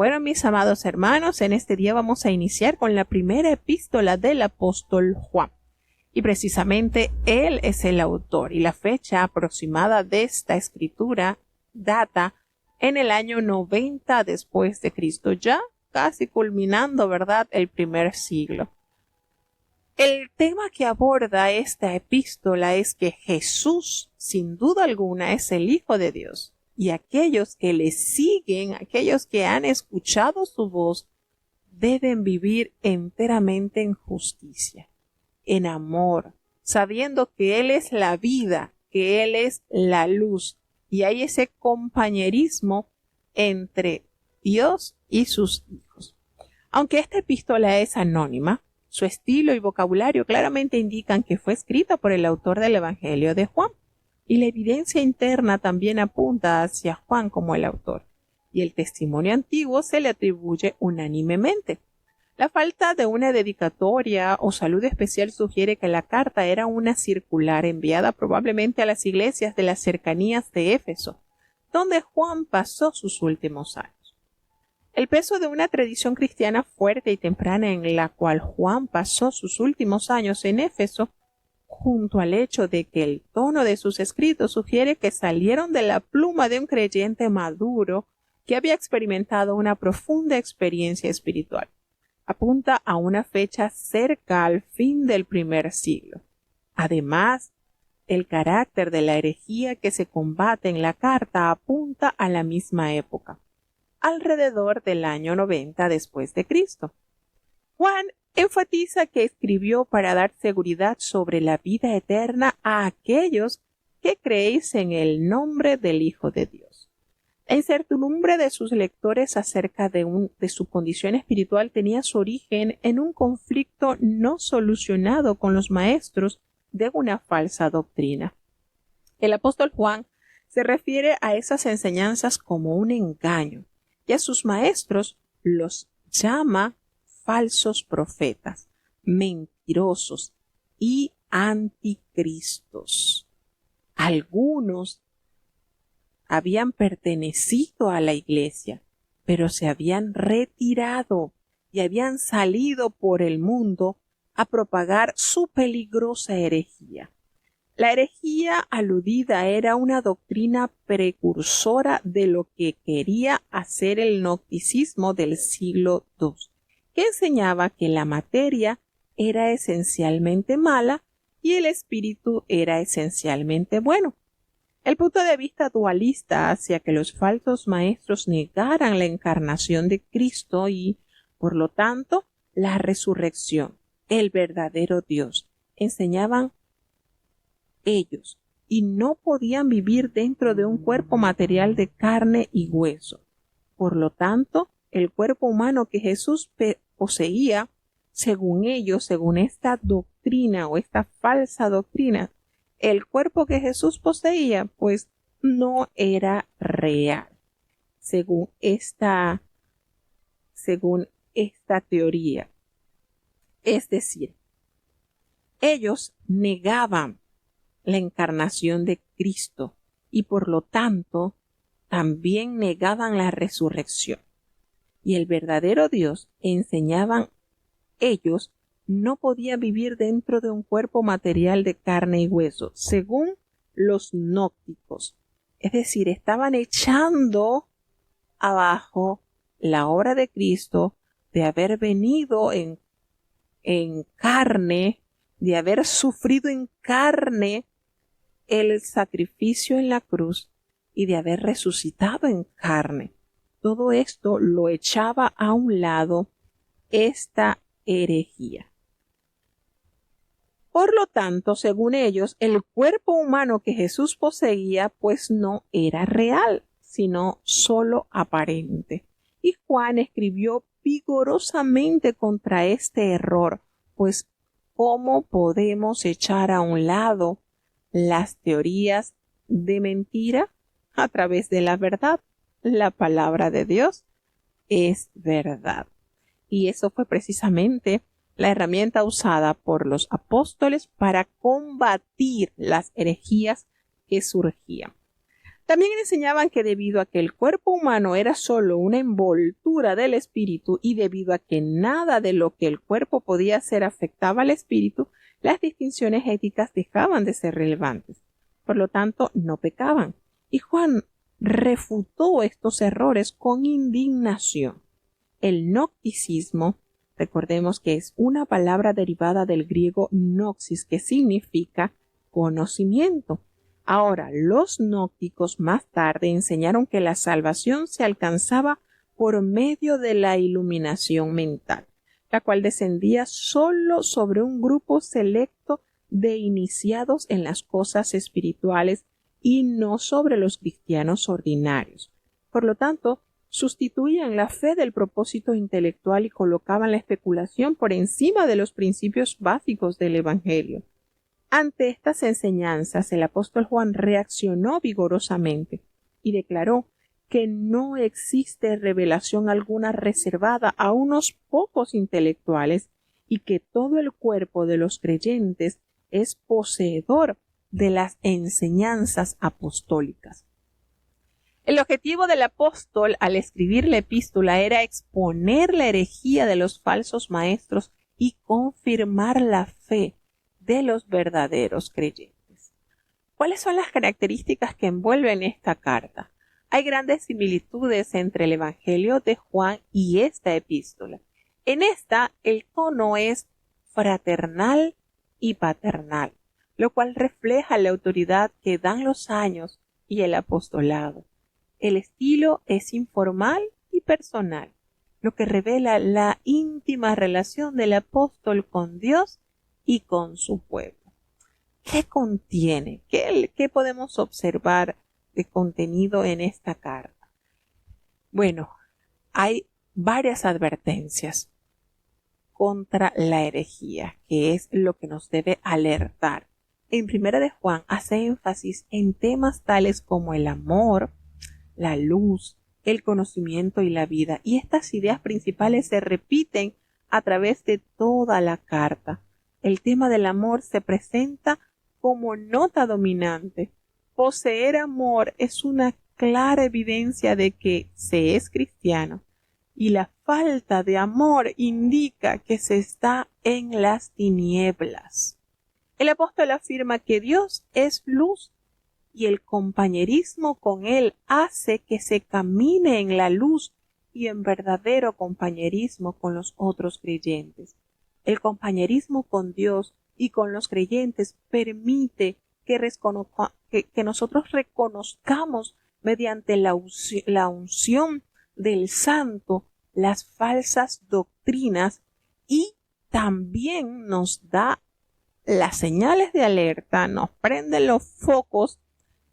Bueno, mis amados hermanos, en este día vamos a iniciar con la primera epístola del apóstol Juan. Y precisamente él es el autor y la fecha aproximada de esta escritura data en el año 90 después de Cristo, ya casi culminando, ¿verdad?, el primer siglo. El tema que aborda esta epístola es que Jesús, sin duda alguna, es el Hijo de Dios. Y aquellos que le siguen, aquellos que han escuchado su voz, deben vivir enteramente en justicia, en amor, sabiendo que Él es la vida, que Él es la luz. Y hay ese compañerismo entre Dios y sus hijos. Aunque esta epístola es anónima, su estilo y vocabulario claramente indican que fue escrita por el autor del Evangelio de Juan. Y la evidencia interna también apunta hacia Juan como el autor, y el testimonio antiguo se le atribuye unánimemente. La falta de una dedicatoria o saludo especial sugiere que la carta era una circular enviada probablemente a las iglesias de las cercanías de Éfeso, donde Juan pasó sus últimos años. El peso de una tradición cristiana fuerte y temprana en la cual Juan pasó sus últimos años en Éfeso, junto al hecho de que el tono de sus escritos sugiere que salieron de la pluma de un creyente maduro que había experimentado una profunda experiencia espiritual. Apunta a una fecha cerca al fin del primer siglo. Además, el carácter de la herejía que se combate en la carta apunta a la misma época, alrededor del año 90 después de Cristo. Juan enfatiza que escribió para dar seguridad sobre la vida eterna a aquellos que creéis en el nombre del Hijo de Dios. La incertidumbre de sus lectores acerca de su condición espiritual tenía su origen en un conflicto no solucionado con los maestros de una falsa doctrina. El apóstol Juan se refiere a esas enseñanzas como un engaño y a sus maestros los llama falsos profetas, mentirosos y anticristos. Algunos habían pertenecido a la iglesia, pero se habían retirado y habían salido por el mundo a propagar su peligrosa herejía. La herejía aludida era una doctrina precursora de lo que quería hacer el gnosticismo del siglo II, que enseñaba que la materia era esencialmente mala y el espíritu era esencialmente bueno. El punto de vista dualista hacia que los falsos maestros negaran la encarnación de Cristo y, por lo tanto, la resurrección, el verdadero Dios, enseñaban ellos, y no podían vivir dentro de un cuerpo material de carne y hueso. Por lo tanto, el cuerpo humano que Jesús poseía, según ellos, según esta doctrina o esta falsa doctrina, el cuerpo que Jesús poseía, pues no era real, según esta teoría. Es decir, ellos negaban la encarnación de Cristo y por lo tanto también negaban la resurrección. Y el verdadero Dios, enseñaban ellos, no podía vivir dentro de un cuerpo material de carne y hueso, según los gnósticos. Es decir, estaban echando abajo la obra de Cristo, de haber venido en carne, de haber sufrido en carne el sacrificio en la cruz y de haber resucitado en carne. Todo esto lo echaba a un lado esta herejía. Por lo tanto, según ellos, el cuerpo humano que Jesús poseía pues no era real, sino solo aparente. Y Juan escribió vigorosamente contra este error, pues ¿cómo podemos echar a un lado las teorías de mentira a través de la verdad? La palabra de Dios es verdad. Y eso fue precisamente la herramienta usada por los apóstoles para combatir las herejías que surgían. También enseñaban que debido a que el cuerpo humano era solo una envoltura del espíritu y debido a que nada de lo que el cuerpo podía hacer afectaba al espíritu, las distinciones éticas dejaban de ser relevantes. Por lo tanto, no pecaban. Y Juan refutó estos errores con indignación. El gnosticismo, recordemos que es una palabra derivada del griego gnosis, que significa conocimiento. Ahora, los gnósticos más tarde enseñaron que la salvación se alcanzaba por medio de la iluminación mental, la cual descendía solo sobre un grupo selecto de iniciados en las cosas espirituales y no sobre los cristianos ordinarios. Por lo tanto, sustituían la fe del propósito intelectual y colocaban la especulación por encima de los principios básicos del Evangelio. Ante estas enseñanzas, el apóstol Juan reaccionó vigorosamente y declaró que no existe revelación alguna reservada a unos pocos intelectuales y que todo el cuerpo de los creyentes es poseedor de las enseñanzas apostólicas. El objetivo del apóstol al escribir la epístola era exponer la herejía de los falsos maestros y confirmar la fe de los verdaderos creyentes. ¿Cuáles son las características que envuelven esta carta? Hay grandes similitudes entre el Evangelio de Juan y esta epístola. En esta, el tono es fraternal y paternal, lo cual refleja la autoridad que dan los años y el apostolado. El estilo es informal y personal, lo que revela la íntima relación del apóstol con Dios y con su pueblo. ¿Qué contiene? ¿Qué podemos observar de contenido en esta carta? Bueno, hay varias advertencias contra la herejía, que es lo que nos debe alertar. En Primera de Juan hace énfasis en temas tales como el amor, la luz, el conocimiento y la vida, y estas ideas principales se repiten a través de toda la carta. El tema del amor se presenta como nota dominante. Poseer amor es una clara evidencia de que se es cristiano, y la falta de amor indica que se está en las tinieblas. El apóstol afirma que Dios es luz y el compañerismo con Él hace que se camine en la luz y en verdadero compañerismo con los otros creyentes. El compañerismo con Dios y con los creyentes permite que nosotros reconozcamos mediante la unción del Santo las falsas doctrinas y también nos da las señales de alerta, nos prende los focos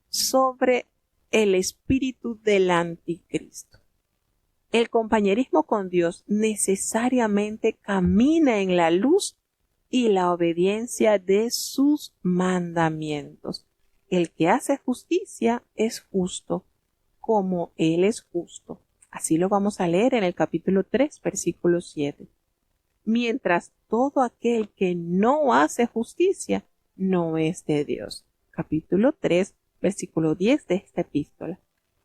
sobre el espíritu del anticristo. El compañerismo con Dios necesariamente camina en la luz y la obediencia de sus mandamientos. El que hace justicia es justo, como Él es justo. Así lo vamos a leer en el capítulo 3, versículo 7. Mientras todo aquel que no hace justicia no es de Dios. Capítulo 3, versículo 10 de esta epístola.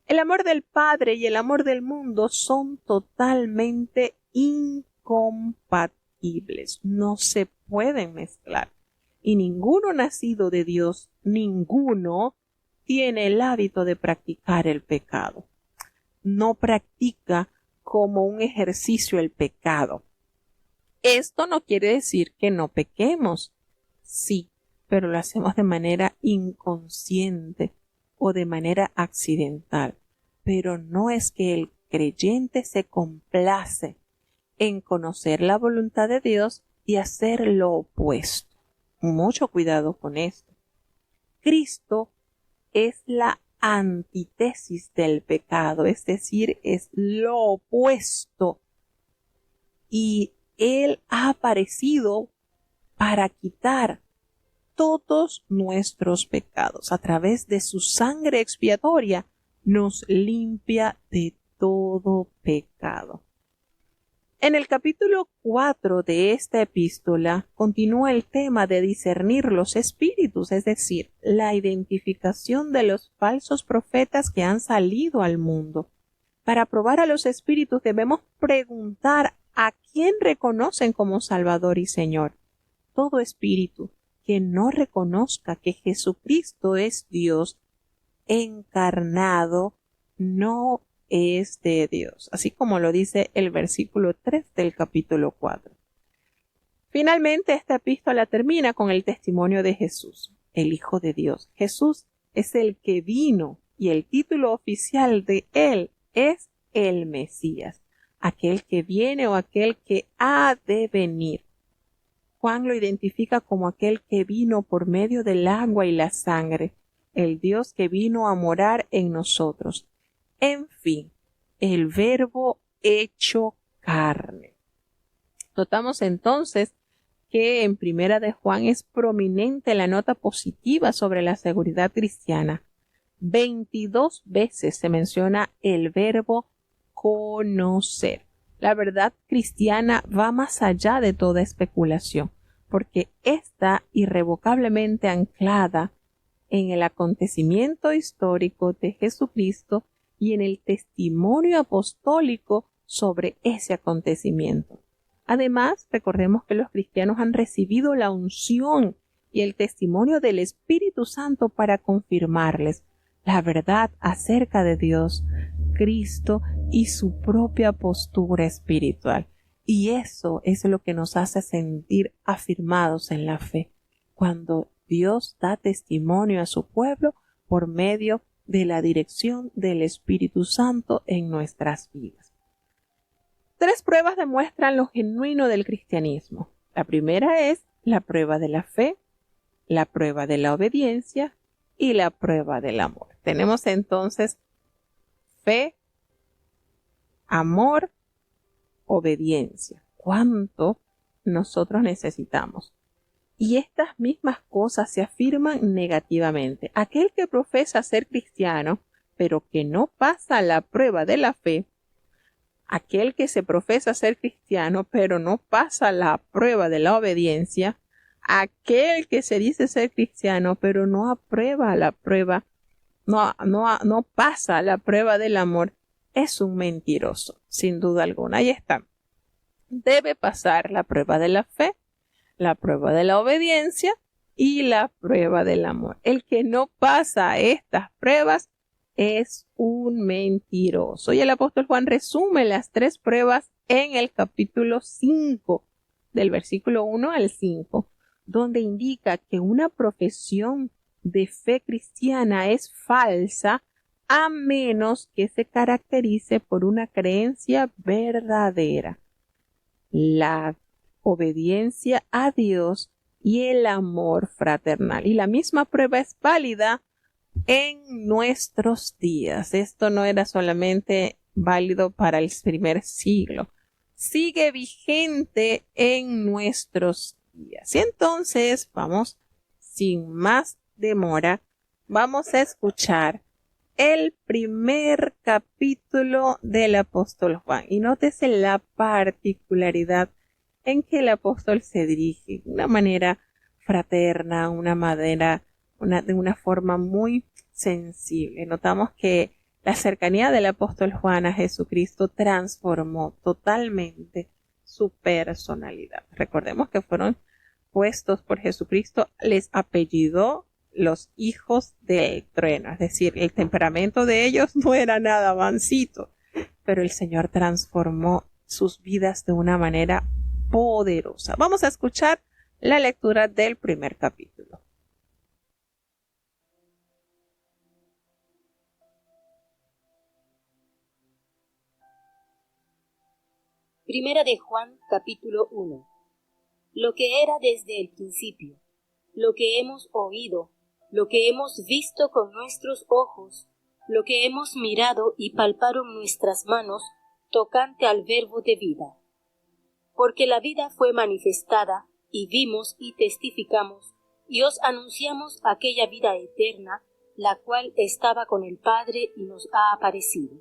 El amor del Padre y el amor del mundo son totalmente incompatibles. No se pueden mezclar. Y ninguno nacido de Dios, ninguno tiene el hábito de practicar el pecado. No practica como un ejercicio el pecado. Esto no quiere decir que no pequemos. Sí, pero lo hacemos de manera inconsciente o de manera accidental. Pero no es que el creyente se complace en conocer la voluntad de Dios y hacer lo opuesto. Mucho cuidado con esto. Cristo es la antítesis del pecado, es decir, es lo opuesto. Y Él ha aparecido para quitar todos nuestros pecados. A través de su sangre expiatoria nos limpia de todo pecado. En el capítulo 4 de esta epístola continúa el tema de discernir los espíritus, es decir, la identificación de los falsos profetas que han salido al mundo. Para probar a los espíritus debemos preguntar a quién reconocen como Salvador y Señor. Todo espíritu que no reconozca que Jesucristo es Dios encarnado no es de Dios, así como lo dice el versículo 3 del capítulo 4. Finalmente, esta epístola termina con el testimonio de Jesús, el Hijo de Dios. Jesús es el que vino y el título oficial de él es el Mesías, aquel que viene o aquel que ha de venir. Juan lo identifica como aquel que vino por medio del agua y la sangre, el Dios que vino a morar en nosotros. En fin, el Verbo hecho carne. Notamos entonces que en Primera de Juan es prominente la nota positiva sobre la seguridad cristiana. 22 veces se menciona el verbo conocer. La verdad cristiana va más allá de toda especulación, porque está irrevocablemente anclada en el acontecimiento histórico de Jesucristo y en el testimonio apostólico sobre ese acontecimiento. Además, recordemos que los cristianos han recibido la unción y el testimonio del Espíritu Santo para confirmarles la verdad acerca de Dios, Cristo y su propia postura espiritual. Y eso es lo que nos hace sentir afirmados en la fe, cuando Dios da testimonio a su pueblo por medio de la dirección del Espíritu Santo en nuestras vidas. 3 pruebas demuestran lo genuino del cristianismo. La primera es la prueba de la fe, la prueba de la obediencia y la prueba del amor. Tenemos entonces fe, amor, obediencia. ¿Cuánto nosotros necesitamos? Y estas mismas cosas se afirman negativamente. Aquel que profesa ser cristiano, pero que no pasa la prueba de la fe, aquel que se profesa ser cristiano, pero no pasa la prueba de la obediencia, aquel que se dice ser cristiano, pero no aprueba la prueba, no pasa la prueba del amor, es un mentiroso, sin duda alguna. Ahí está. Debe pasar la prueba de la fe, la prueba de la obediencia y la prueba del amor. El que no pasa estas pruebas es un mentiroso. Y el apóstol Juan resume las 3 pruebas en el capítulo 5, del versículo 1 al 5, donde indica que una profesión de fe cristiana es falsa a menos que se caracterice por una creencia verdadera, la obediencia a Dios y el amor fraternal. Y la misma prueba es válida en nuestros días. Esto no era solamente válido para el primer siglo, sigue vigente en nuestros días. Y entonces vamos, sin más demora, vamos a escuchar el primer capítulo del apóstol Juan. Y nótese la particularidad en que el apóstol se dirige de una manera fraterna, de una forma muy sensible. Notamos que la cercanía del apóstol Juan a Jesucristo transformó totalmente su personalidad. Recordemos que fueron puestos por Jesucristo, les apellidó los hijos del trueno, es decir, el temperamento de ellos no era nada mansito, pero el Señor transformó sus vidas de una manera poderosa. Vamos a escuchar la lectura del primer capítulo. Primera de Juan, capítulo 1. Lo que era desde el principio, lo que hemos oído, lo que hemos visto con nuestros ojos, lo que hemos mirado y palparon nuestras manos, tocante al verbo de vida. Porque la vida fue manifestada, y vimos y testificamos, y os anunciamos aquella vida eterna, la cual estaba con el Padre y nos ha aparecido.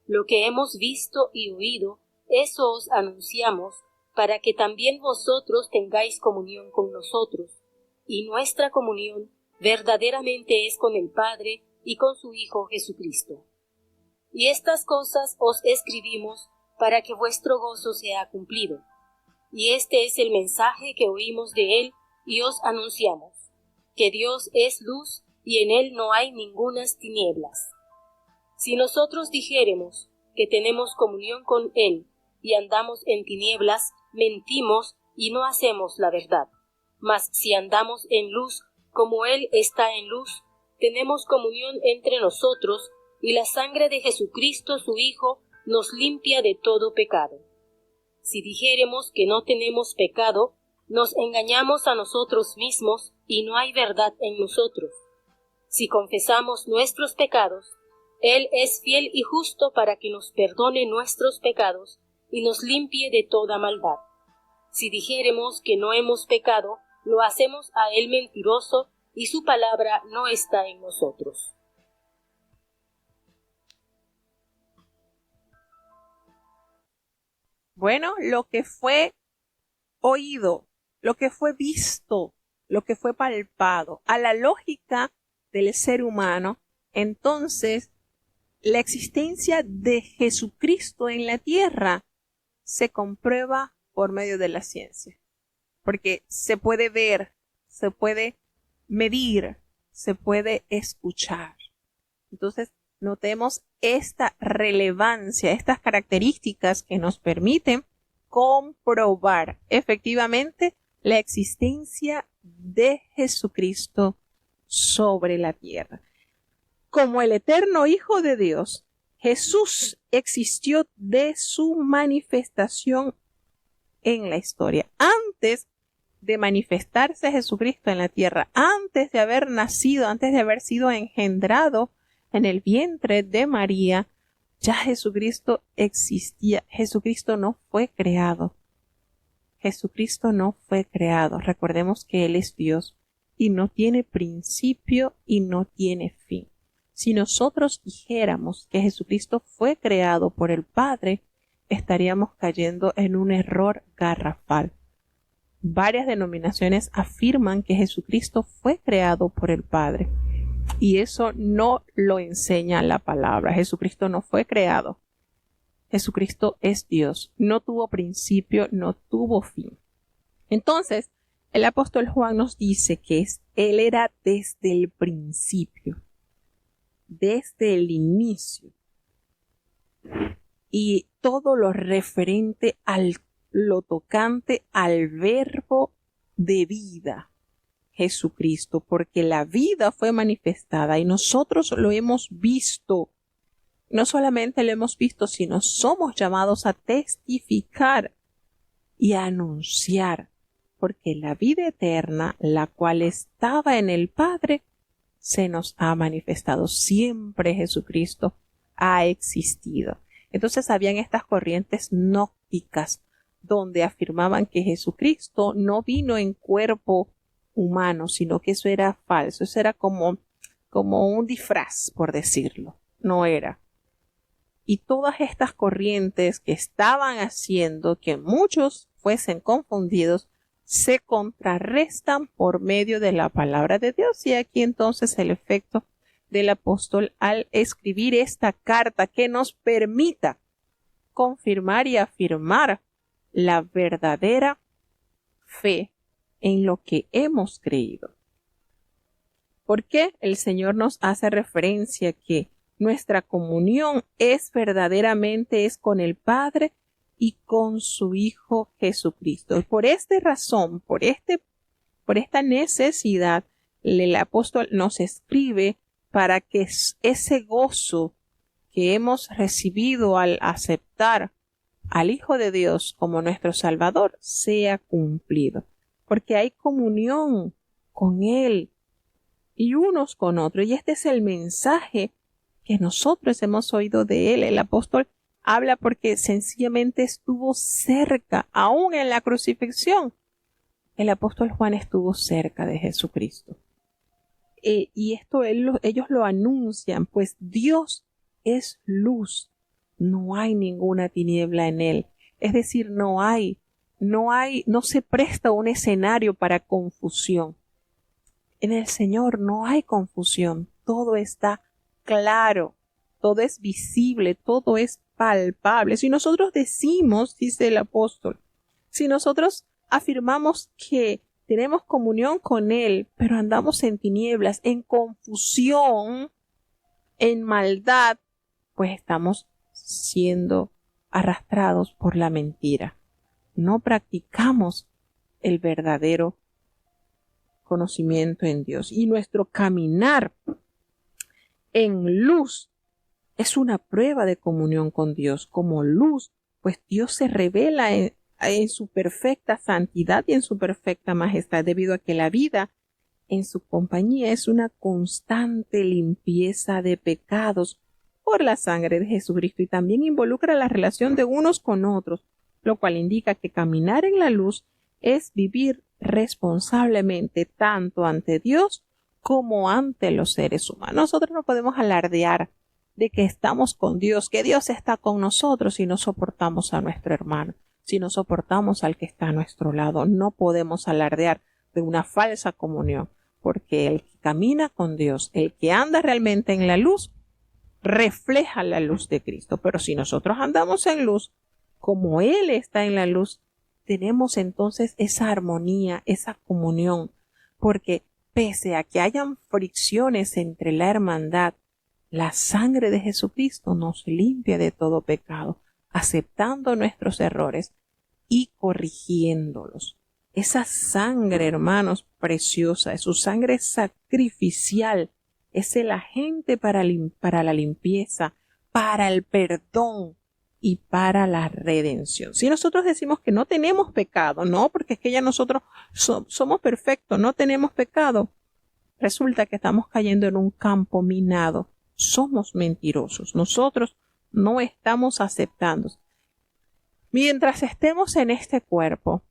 Lo que hemos visto y oído, Eso os anunciamos, para que también vosotros tengáis comunión con nosotros, y nuestra comunión verdaderamente es con el Padre y con su Hijo Jesucristo. Y estas cosas os escribimos para que vuestro gozo sea cumplido. Y este es el mensaje que oímos de Él y os anunciamos, que Dios es luz y en Él no hay ningunas tinieblas. Si nosotros dijéremos que tenemos comunión con Él y andamos en tinieblas, mentimos y no hacemos la verdad. Mas si andamos en luz, como Él está en luz, tenemos comunión entre nosotros, y la sangre de Jesucristo su Hijo nos limpia de todo pecado. Si dijéremos que no tenemos pecado, nos engañamos a nosotros mismos, y no hay verdad en nosotros. Si confesamos nuestros pecados, Él es fiel y justo para que nos perdone nuestros pecados y nos limpie de toda maldad. Si dijéremos que no hemos pecado, lo hacemos a Él mentiroso, y su palabra no está en nosotros. Bueno, lo que fue oído, lo que fue visto, lo que fue palpado, a la lógica del ser humano, entonces la existencia de Jesucristo en la tierra se comprueba por medio de la ciencia, porque se puede ver, se puede medir, se puede escuchar. Entonces, notemos esta relevancia, estas características que nos permiten comprobar efectivamente la existencia de Jesucristo sobre la tierra. Como el eterno Hijo de Dios, Jesús existió de su manifestación en la historia. Antes de manifestarse Jesucristo en la tierra, antes de haber nacido, antes de haber sido engendrado en el vientre de María, ya Jesucristo existía. Jesucristo no fue creado. Jesucristo no fue creado. Recordemos que Él es Dios y no tiene principio y no tiene fin. Si nosotros dijéramos que Jesucristo fue creado por el Padre, estaríamos cayendo en un error garrafal. Varias denominaciones afirman que Jesucristo fue creado por el Padre, y eso no lo enseña la palabra. Jesucristo no fue creado. Jesucristo es Dios. No tuvo principio, no tuvo fin. Entonces, el apóstol Juan nos dice que Él era desde el principio, desde el inicio. Y todo lo referente lo tocante al verbo de vida, Jesucristo, porque la vida fue manifestada y nosotros lo hemos visto. No solamente lo hemos visto, sino somos llamados a testificar y a anunciar, porque la vida eterna, la cual estaba en el Padre, se nos ha manifestado. Siempre Jesucristo ha existido. Entonces habían estas corrientes gnósticas donde afirmaban que Jesucristo no vino en cuerpo humano, sino que eso era falso, eso era como un disfraz, por decirlo, no era. Y todas estas corrientes que estaban haciendo que muchos fuesen confundidos, se contrarrestan por medio de la palabra de Dios. Y aquí entonces el efecto del apóstol al escribir esta carta que nos permita confirmar y afirmar la verdadera fe en lo que hemos creído. ¿Por qué el Señor nos hace referencia que nuestra comunión es con el Padre y con su Hijo Jesucristo? Y por esta razón, por esta necesidad, el apóstol nos escribe para que ese gozo que hemos recibido al aceptar al Hijo de Dios como nuestro Salvador sea cumplido, porque hay comunión con Él y unos con otros, y este es el mensaje que nosotros hemos oído de Él. El apóstol habla porque sencillamente estuvo cerca, aún en la crucifixión. El apóstol Juan estuvo cerca de Jesucristo. Y esto ellos lo anuncian, pues Dios es luz, no hay ninguna tiniebla en Él. Es decir, no se presta un escenario para confusión. En el Señor no hay confusión, todo está claro, todo es visible, todo es palpable. Si nosotros decimos, dice el apóstol, si nosotros afirmamos que tenemos comunión con Él, pero andamos en tinieblas, en confusión, en maldad, pues estamos siendo arrastrados por la mentira. No practicamos el verdadero conocimiento en Dios. Y nuestro caminar en luz es una prueba de comunión con Dios. Como luz, pues Dios se revela en su perfecta santidad y en su perfecta majestad, debido a que la vida en su compañía es una constante limpieza de pecados por la sangre de Jesucristo, y también involucra la relación de unos con otros, lo cual indica que caminar en la luz es vivir responsablemente tanto ante Dios como ante los seres humanos. Nosotros no podemos alardear de que estamos con Dios, que Dios está con nosotros si no soportamos a nuestro hermano, si no soportamos al que está a nuestro lado. No podemos alardear de una falsa comunión, porque el que camina con Dios, el que anda realmente en la luz, refleja la luz de Cristo. Pero si nosotros andamos en luz, como Él está en la luz, tenemos entonces esa armonía, esa comunión, porque pese a que hayan fricciones entre la hermandad, la sangre de Jesucristo nos limpia de todo pecado, aceptando nuestros errores y corrigiéndolos. Esa sangre, hermanos, preciosa, es su sangre sacrificial, es el agente para la limpieza, para el perdón y para la redención. Si nosotros decimos que no tenemos pecado, no, porque es que ya nosotros somos perfectos, no tenemos pecado, resulta que estamos cayendo en un campo minado. Somos mentirosos. Nosotros no estamos aceptando. Mientras estemos en este cuerpo,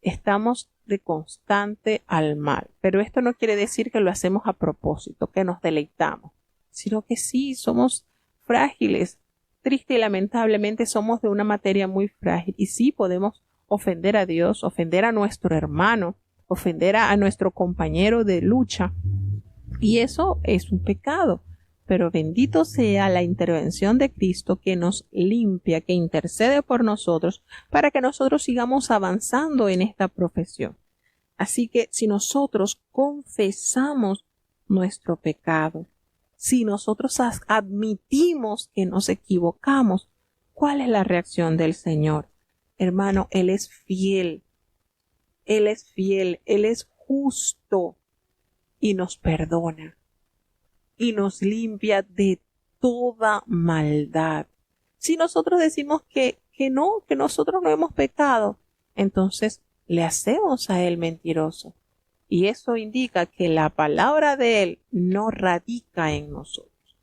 estamos de constante al mal. Pero esto no quiere decir que lo hacemos a propósito, que nos deleitamos, sino que sí, somos frágiles. Triste y lamentablemente somos de una materia muy frágil, y sí podemos ofender a Dios, ofender a nuestro hermano, ofender a nuestro compañero de lucha, y eso es un pecado. Pero bendito sea la intervención de Cristo, que nos limpia, que intercede por nosotros para que nosotros sigamos avanzando en esta profesión. Así que si nosotros confesamos nuestro pecado, si nosotros admitimos que nos equivocamos, ¿cuál es la reacción del Señor? Hermano, Él es fiel, Él es fiel, Él es justo y nos perdona y nos limpia de toda maldad. Si nosotros decimos que nosotros no hemos pecado, entonces le hacemos a Él mentiroso. Y eso indica que la palabra de Él no radica en nosotros.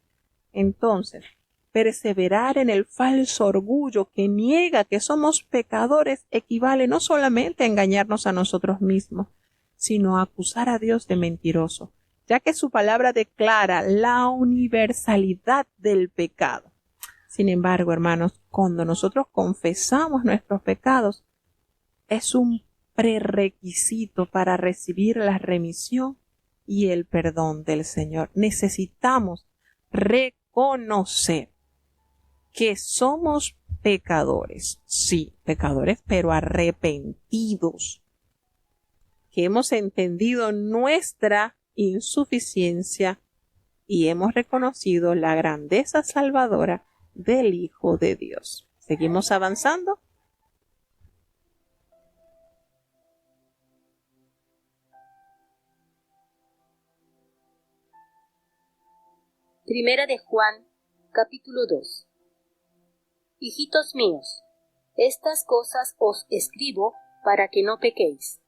Entonces, perseverar en el falso orgullo que niega que somos pecadores equivale no solamente a engañarnos a nosotros mismos, sino a acusar a Dios de mentiroso, ya que su palabra declara la universalidad del pecado. Sin embargo, hermanos, cuando nosotros confesamos nuestros pecados, es un prerequisito para recibir la remisión y el perdón del Señor. Necesitamos reconocer que somos pecadores, sí, pecadores, pero arrepentidos, que hemos entendido nuestra insuficiencia y hemos reconocido la grandeza salvadora del Hijo de Dios. ¿Seguimos avanzando? Primera de Juan, capítulo 2. Hijitos míos, estas cosas os escribo para que no pequéis.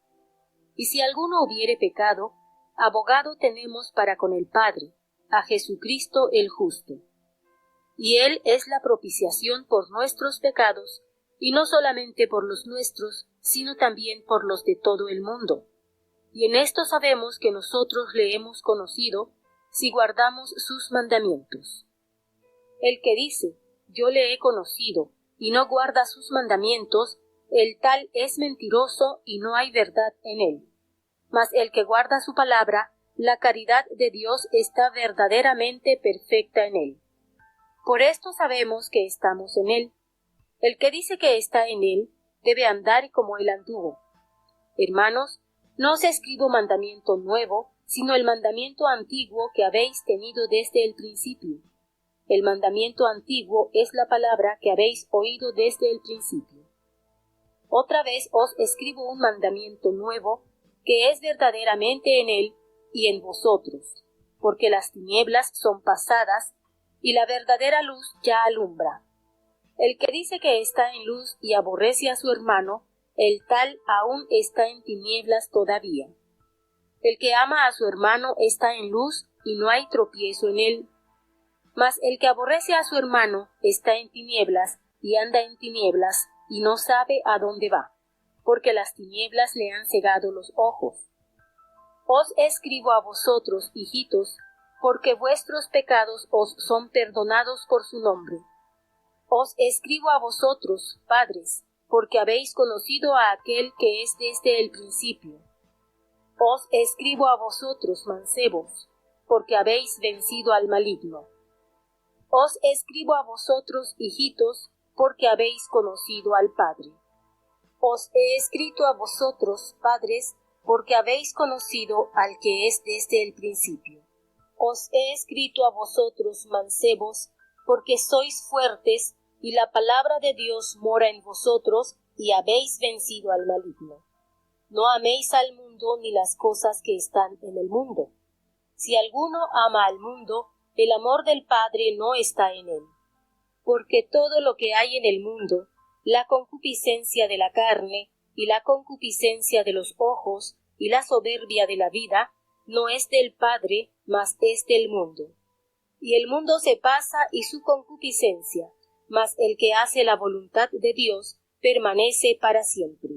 Y si alguno hubiere pecado, abogado tenemos para con el Padre, a Jesucristo el justo. Y Él es la propiciación por nuestros pecados, y no solamente por los nuestros, sino también por los de todo el mundo. Y en esto sabemos que nosotros le hemos conocido, si guardamos sus mandamientos. El que dice, yo le he conocido, y no guarda sus mandamientos, el tal es mentiroso y no hay verdad en él. Mas el que guarda su palabra, la caridad de Dios está verdaderamente perfecta en él. Por esto sabemos que estamos en él. El que dice que está en él, debe andar como él anduvo. Hermanos, no os escribo mandamiento nuevo, sino el mandamiento antiguo que habéis tenido desde el principio. El mandamiento antiguo es la palabra que habéis oído desde el principio. Otra vez os escribo un mandamiento nuevo, que es verdaderamente en él y en vosotros, porque las tinieblas son pasadas y la verdadera luz ya alumbra. El que dice que está en luz y aborrece a su hermano, el tal aún está en tinieblas todavía. El que ama a su hermano está en luz y no hay tropiezo en él. Mas el que aborrece a su hermano está en tinieblas y anda en tinieblas y no sabe a dónde va, porque las tinieblas le han cegado los ojos. Os escribo a vosotros, hijitos, porque vuestros pecados os son perdonados por su nombre. Os escribo a vosotros, padres, porque habéis conocido a aquel que es desde el principio. Os escribo a vosotros, mancebos, porque habéis vencido al maligno. Os escribo a vosotros, hijitos, porque habéis conocido al Padre. Os he escrito a vosotros, padres, porque habéis conocido al que es desde el principio. Os he escrito a vosotros, mancebos, porque sois fuertes, y la palabra de Dios mora en vosotros, y habéis vencido al maligno. No améis al mundo ni las cosas que están en el mundo. Si alguno ama al mundo, el amor del Padre no está en él. Porque todo lo que hay en el mundo, la concupiscencia de la carne, y la concupiscencia de los ojos, y la soberbia de la vida, no es del Padre, mas es del mundo. Y el mundo se pasa y su concupiscencia, mas el que hace la voluntad de Dios permanece para siempre.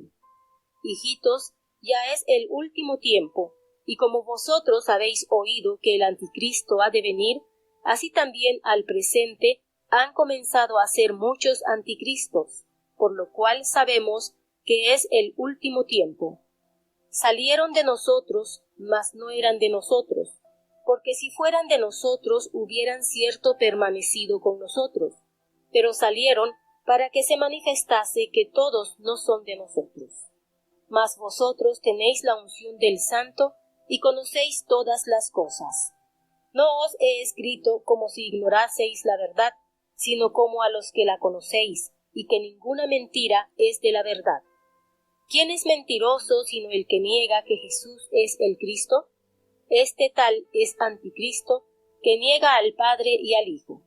Hijitos, ya es el último tiempo, y como vosotros habéis oído que el anticristo ha de venir, así también al presente han comenzado a ser muchos anticristos, por lo cual sabemos que es el último tiempo. Salieron de nosotros, mas no eran de nosotros, porque si fueran de nosotros hubieran cierto permanecido con nosotros, pero salieron para que se manifestase que todos no son de nosotros. Mas vosotros tenéis la unción del Santo y conocéis todas las cosas. No os he escrito como si ignoraseis la verdad, sino como a los que la conocéis, y que ninguna mentira es de la verdad. ¿Quién es mentiroso sino el que niega que Jesús es el Cristo? Este tal es anticristo, que niega al Padre y al Hijo.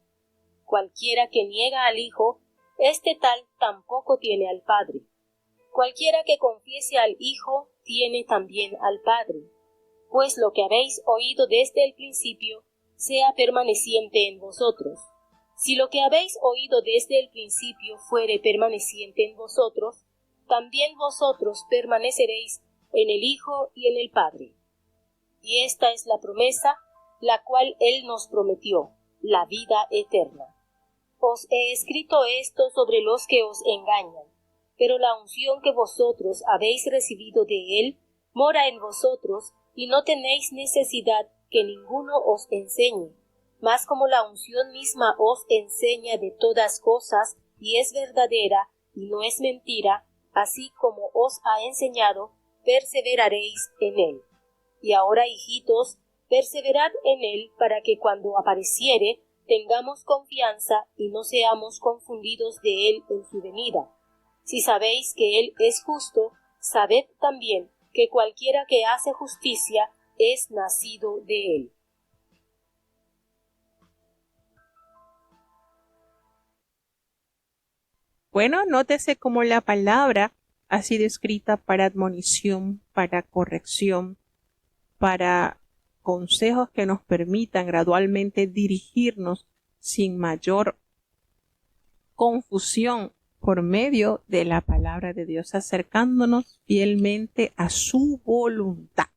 Cualquiera que niega al Hijo, este tal tampoco tiene al Padre. Cualquiera que confiese al Hijo, tiene también al Padre. Pues lo que habéis oído desde el principio, sea permaneciente en vosotros. Si lo que habéis oído desde el principio fuere permaneciente en vosotros, también vosotros permaneceréis en el Hijo y en el Padre. Y esta es la promesa, la cual Él nos prometió, la vida eterna. Os he escrito esto sobre los que os engañan, pero la unción que vosotros habéis recibido de Él mora en vosotros, y no tenéis necesidad que ninguno os enseñe, mas como la unción misma os enseña de todas cosas, y es verdadera, y no es mentira, así como os ha enseñado, perseveraréis en él. Y ahora, hijitos, perseverad en él, para que cuando apareciere, tengamos confianza y no seamos confundidos de él en su venida. Si sabéis que él es justo, sabed también que cualquiera que hace justicia es nacido de él. Bueno, nótese cómo la palabra ha sido escrita para admonición, para corrección, para consejos que nos permitan gradualmente dirigirnos sin mayor confusión por medio de la palabra de Dios, acercándonos fielmente a su voluntad.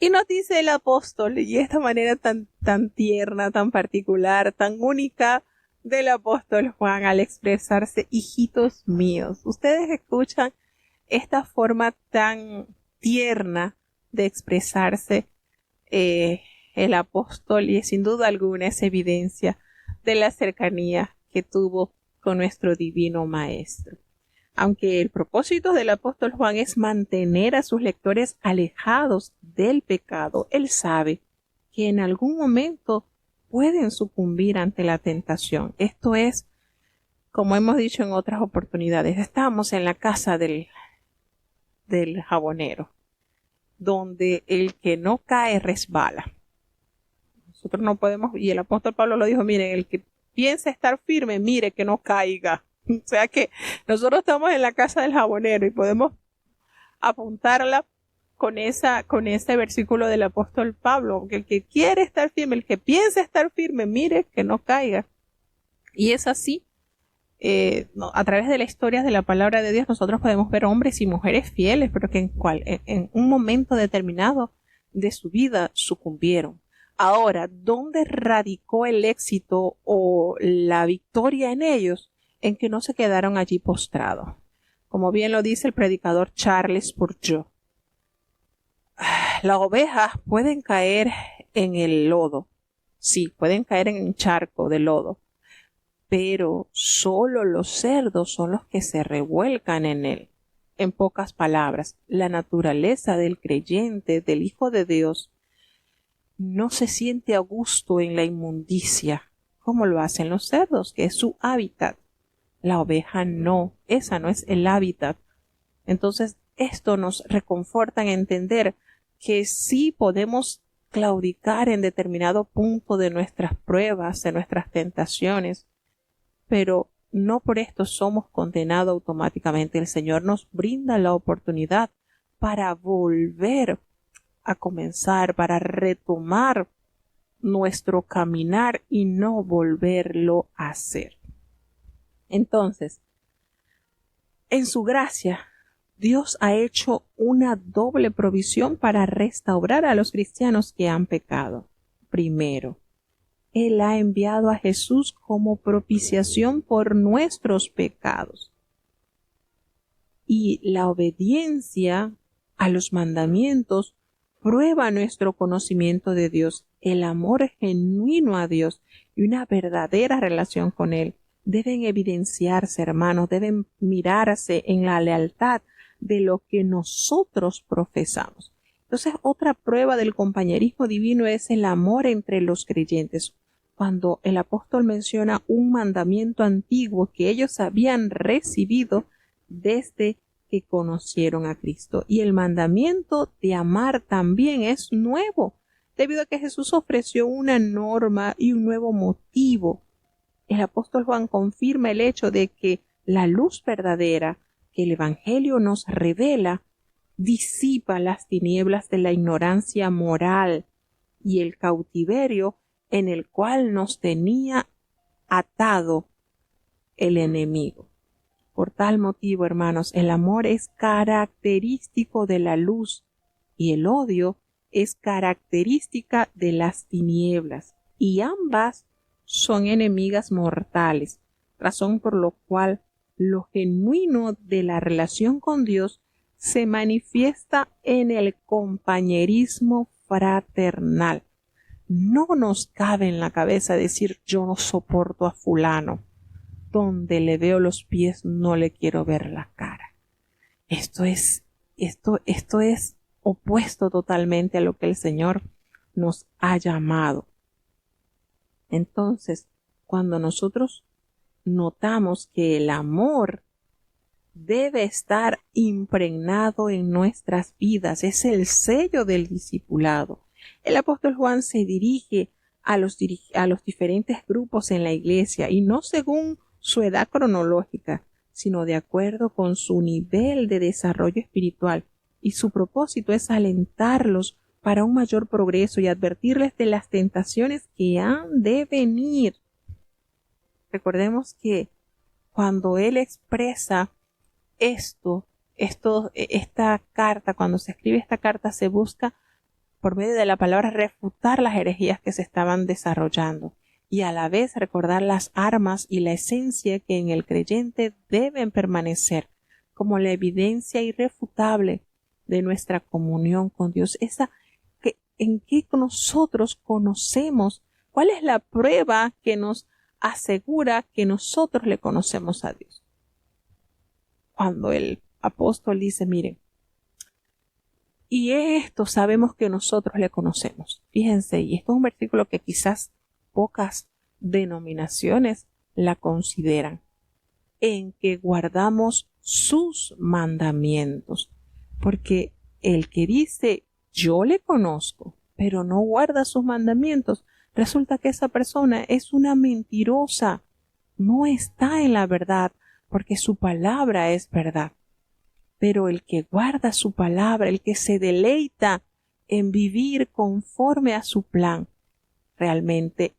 Y nos dice el apóstol, y de esta manera tan tierna, tan particular, tan única del apóstol Juan al expresarse, hijitos míos. Ustedes escuchan esta forma tan tierna de expresarse el apóstol, y sin duda alguna es evidencia de la cercanía que tuvo con nuestro divino maestro. Aunque el propósito del apóstol Juan es mantener a sus lectores alejados del pecado, él sabe que en algún momento pueden sucumbir ante la tentación. Esto es, como hemos dicho en otras oportunidades, estamos en la casa del jabonero, donde el que no cae resbala. Nosotros no podemos, y el apóstol Pablo lo dijo, miren, el que piensa estar firme, mire que no caiga. O sea que nosotros estamos en la casa del jabonero y podemos apuntarla con ese versículo del apóstol Pablo, que el que quiere estar firme, el que piensa estar firme, mire que no caiga. Y es así. A través de la historia de la palabra de Dios nosotros podemos ver hombres y mujeres fieles, pero que en un momento determinado de su vida sucumbieron. Ahora, ¿dónde radicó el éxito o la victoria en ellos? En que no se quedaron allí postrados. Como bien lo dice el predicador Charles Spurgeon, las ovejas pueden caer en el lodo, sí, pueden caer en un charco de lodo, pero solo los cerdos son los que se revuelcan en él. En pocas palabras, la naturaleza del creyente, del Hijo de Dios, no se siente a gusto en la inmundicia, como lo hacen los cerdos, que es su hábitat. La oveja no, esa no es el hábitat. Entonces, esto nos reconforta en entender que sí podemos claudicar en determinado punto de nuestras pruebas, de nuestras tentaciones, pero no por esto somos condenados automáticamente. El Señor nos brinda la oportunidad para volver a comenzar, para retomar nuestro caminar y no volverlo a hacer. Entonces, en su gracia, Dios ha hecho una doble provisión para restaurar a los cristianos que han pecado. Primero, Él ha enviado a Jesús como propiciación por nuestros pecados. Y la obediencia a los mandamientos prueba nuestro conocimiento de Dios, el amor genuino a Dios y una verdadera relación con Él. Deben evidenciarse, hermanos, deben mirarse en la lealtad de lo que nosotros profesamos. Entonces, otra prueba del compañerismo divino es el amor entre los creyentes. Cuando el apóstol menciona un mandamiento antiguo que ellos habían recibido desde que conocieron a Cristo. Y el mandamiento de amar también es nuevo, debido a que Jesús ofreció una norma y un nuevo motivo. El apóstol Juan confirma el hecho de que la luz verdadera que el Evangelio nos revela disipa las tinieblas de la ignorancia moral y el cautiverio en el cual nos tenía atado el enemigo. Por tal motivo, hermanos, el amor es característico de la luz y el odio es característica de las tinieblas, y ambas son enemigas mortales, razón por lo cual lo genuino de la relación con Dios se manifiesta en el compañerismo fraternal. No nos cabe en la cabeza decir yo no soporto a fulano, donde le veo los pies no le quiero ver la cara. Esto es opuesto totalmente a lo que el Señor nos ha llamado. Entonces, cuando nosotros notamos que el amor debe estar impregnado en nuestras vidas, es el sello del discipulado. El apóstol Juan se dirige a los diferentes grupos en la iglesia, y no según su edad cronológica, sino de acuerdo con su nivel de desarrollo espiritual, y su propósito es alentarlos para un mayor progreso y advertirles de las tentaciones que han de venir. Recordemos que cuando él expresa esta carta, cuando se escribe esta carta, se busca por medio de la palabra refutar las herejías que se estaban desarrollando. y a la vez recordar las armas y la esencia que en el creyente deben permanecer como la evidencia irrefutable de nuestra comunión con Dios, en que nosotros conocemos, cuál es la prueba que nos asegura que nosotros le conocemos a Dios. Cuando el apóstol dice, miren, y esto sabemos que nosotros le conocemos. Fíjense, y esto es un versículo que quizás pocas denominaciones la consideran, en que guardamos sus mandamientos, porque el que dice yo le conozco, pero no guarda sus mandamientos, resulta que esa persona es una mentirosa, no está en la verdad, porque su palabra es verdad. Pero el que guarda su palabra, el que se deleita en vivir conforme a su plan, realmente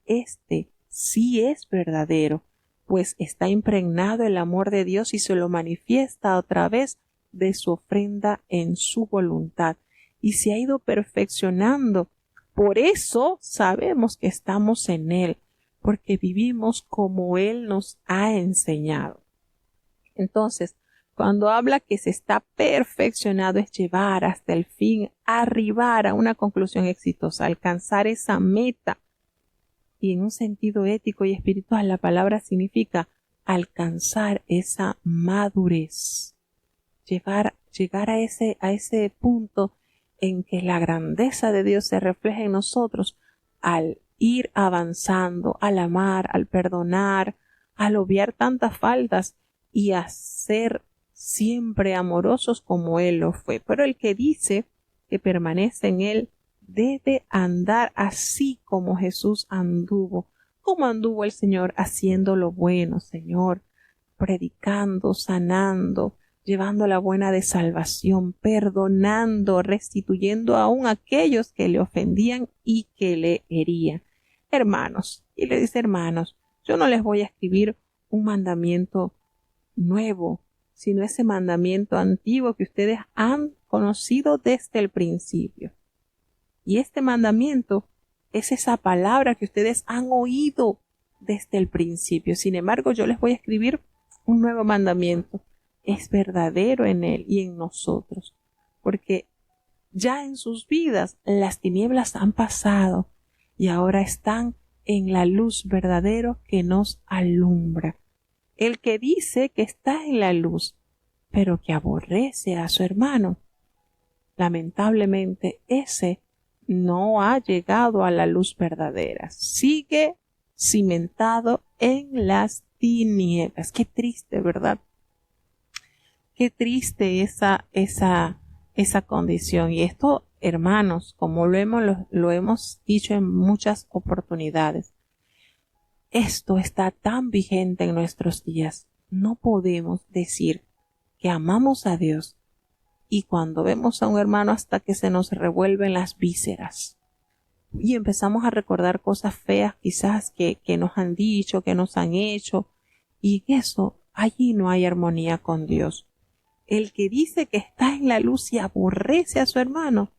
sí es verdadero, pues está impregnado el amor de Dios y se lo manifiesta a través de su ofrenda en su voluntad y se ha ido perfeccionando. Por eso sabemos que estamos en Él, porque vivimos como Él nos ha enseñado. Entonces, cuando habla que se está perfeccionado es llevar hasta el fin, arribar a una conclusión exitosa, alcanzar esa meta. Y en un sentido ético y espiritual, la palabra significa alcanzar esa madurez. Llegar a ese punto en que la grandeza de Dios se refleja en nosotros al ir avanzando, al amar, al perdonar, al obviar tantas faltas y a ser siempre amorosos como Él lo fue. Pero el que dice que permanece en Él debe andar así como Jesús anduvo. ¿Cómo anduvo el Señor? Haciendo lo bueno, Señor, predicando, sanando, llevando la buena de salvación, perdonando, restituyendo aún a aquellos que le ofendían y que le herían. Hermanos, y le dice, hermanos, yo no les voy a escribir un mandamiento nuevo, sino ese mandamiento antiguo que ustedes han conocido desde el principio. Y este mandamiento es esa palabra que ustedes han oído desde el principio. Sin embargo, yo les voy a escribir un nuevo mandamiento. Es verdadero en Él y en nosotros, porque ya en sus vidas las tinieblas han pasado y ahora están en la luz verdadera que nos alumbra. El que dice que está en la luz, pero que aborrece a su hermano, lamentablemente ese no ha llegado a la luz verdadera. Sigue cimentado en las tinieblas. Qué triste, ¿verdad? Qué triste esa condición. Y esto, hermanos, como lo hemos dicho en muchas oportunidades, esto está tan vigente en nuestros días. No podemos decir que amamos a Dios y cuando vemos a un hermano hasta que se nos revuelven las vísceras y empezamos a recordar cosas feas quizás que nos han dicho, que nos han hecho, y eso, allí no hay armonía con Dios. El que dice que está en la luz y aborrece a su hermano,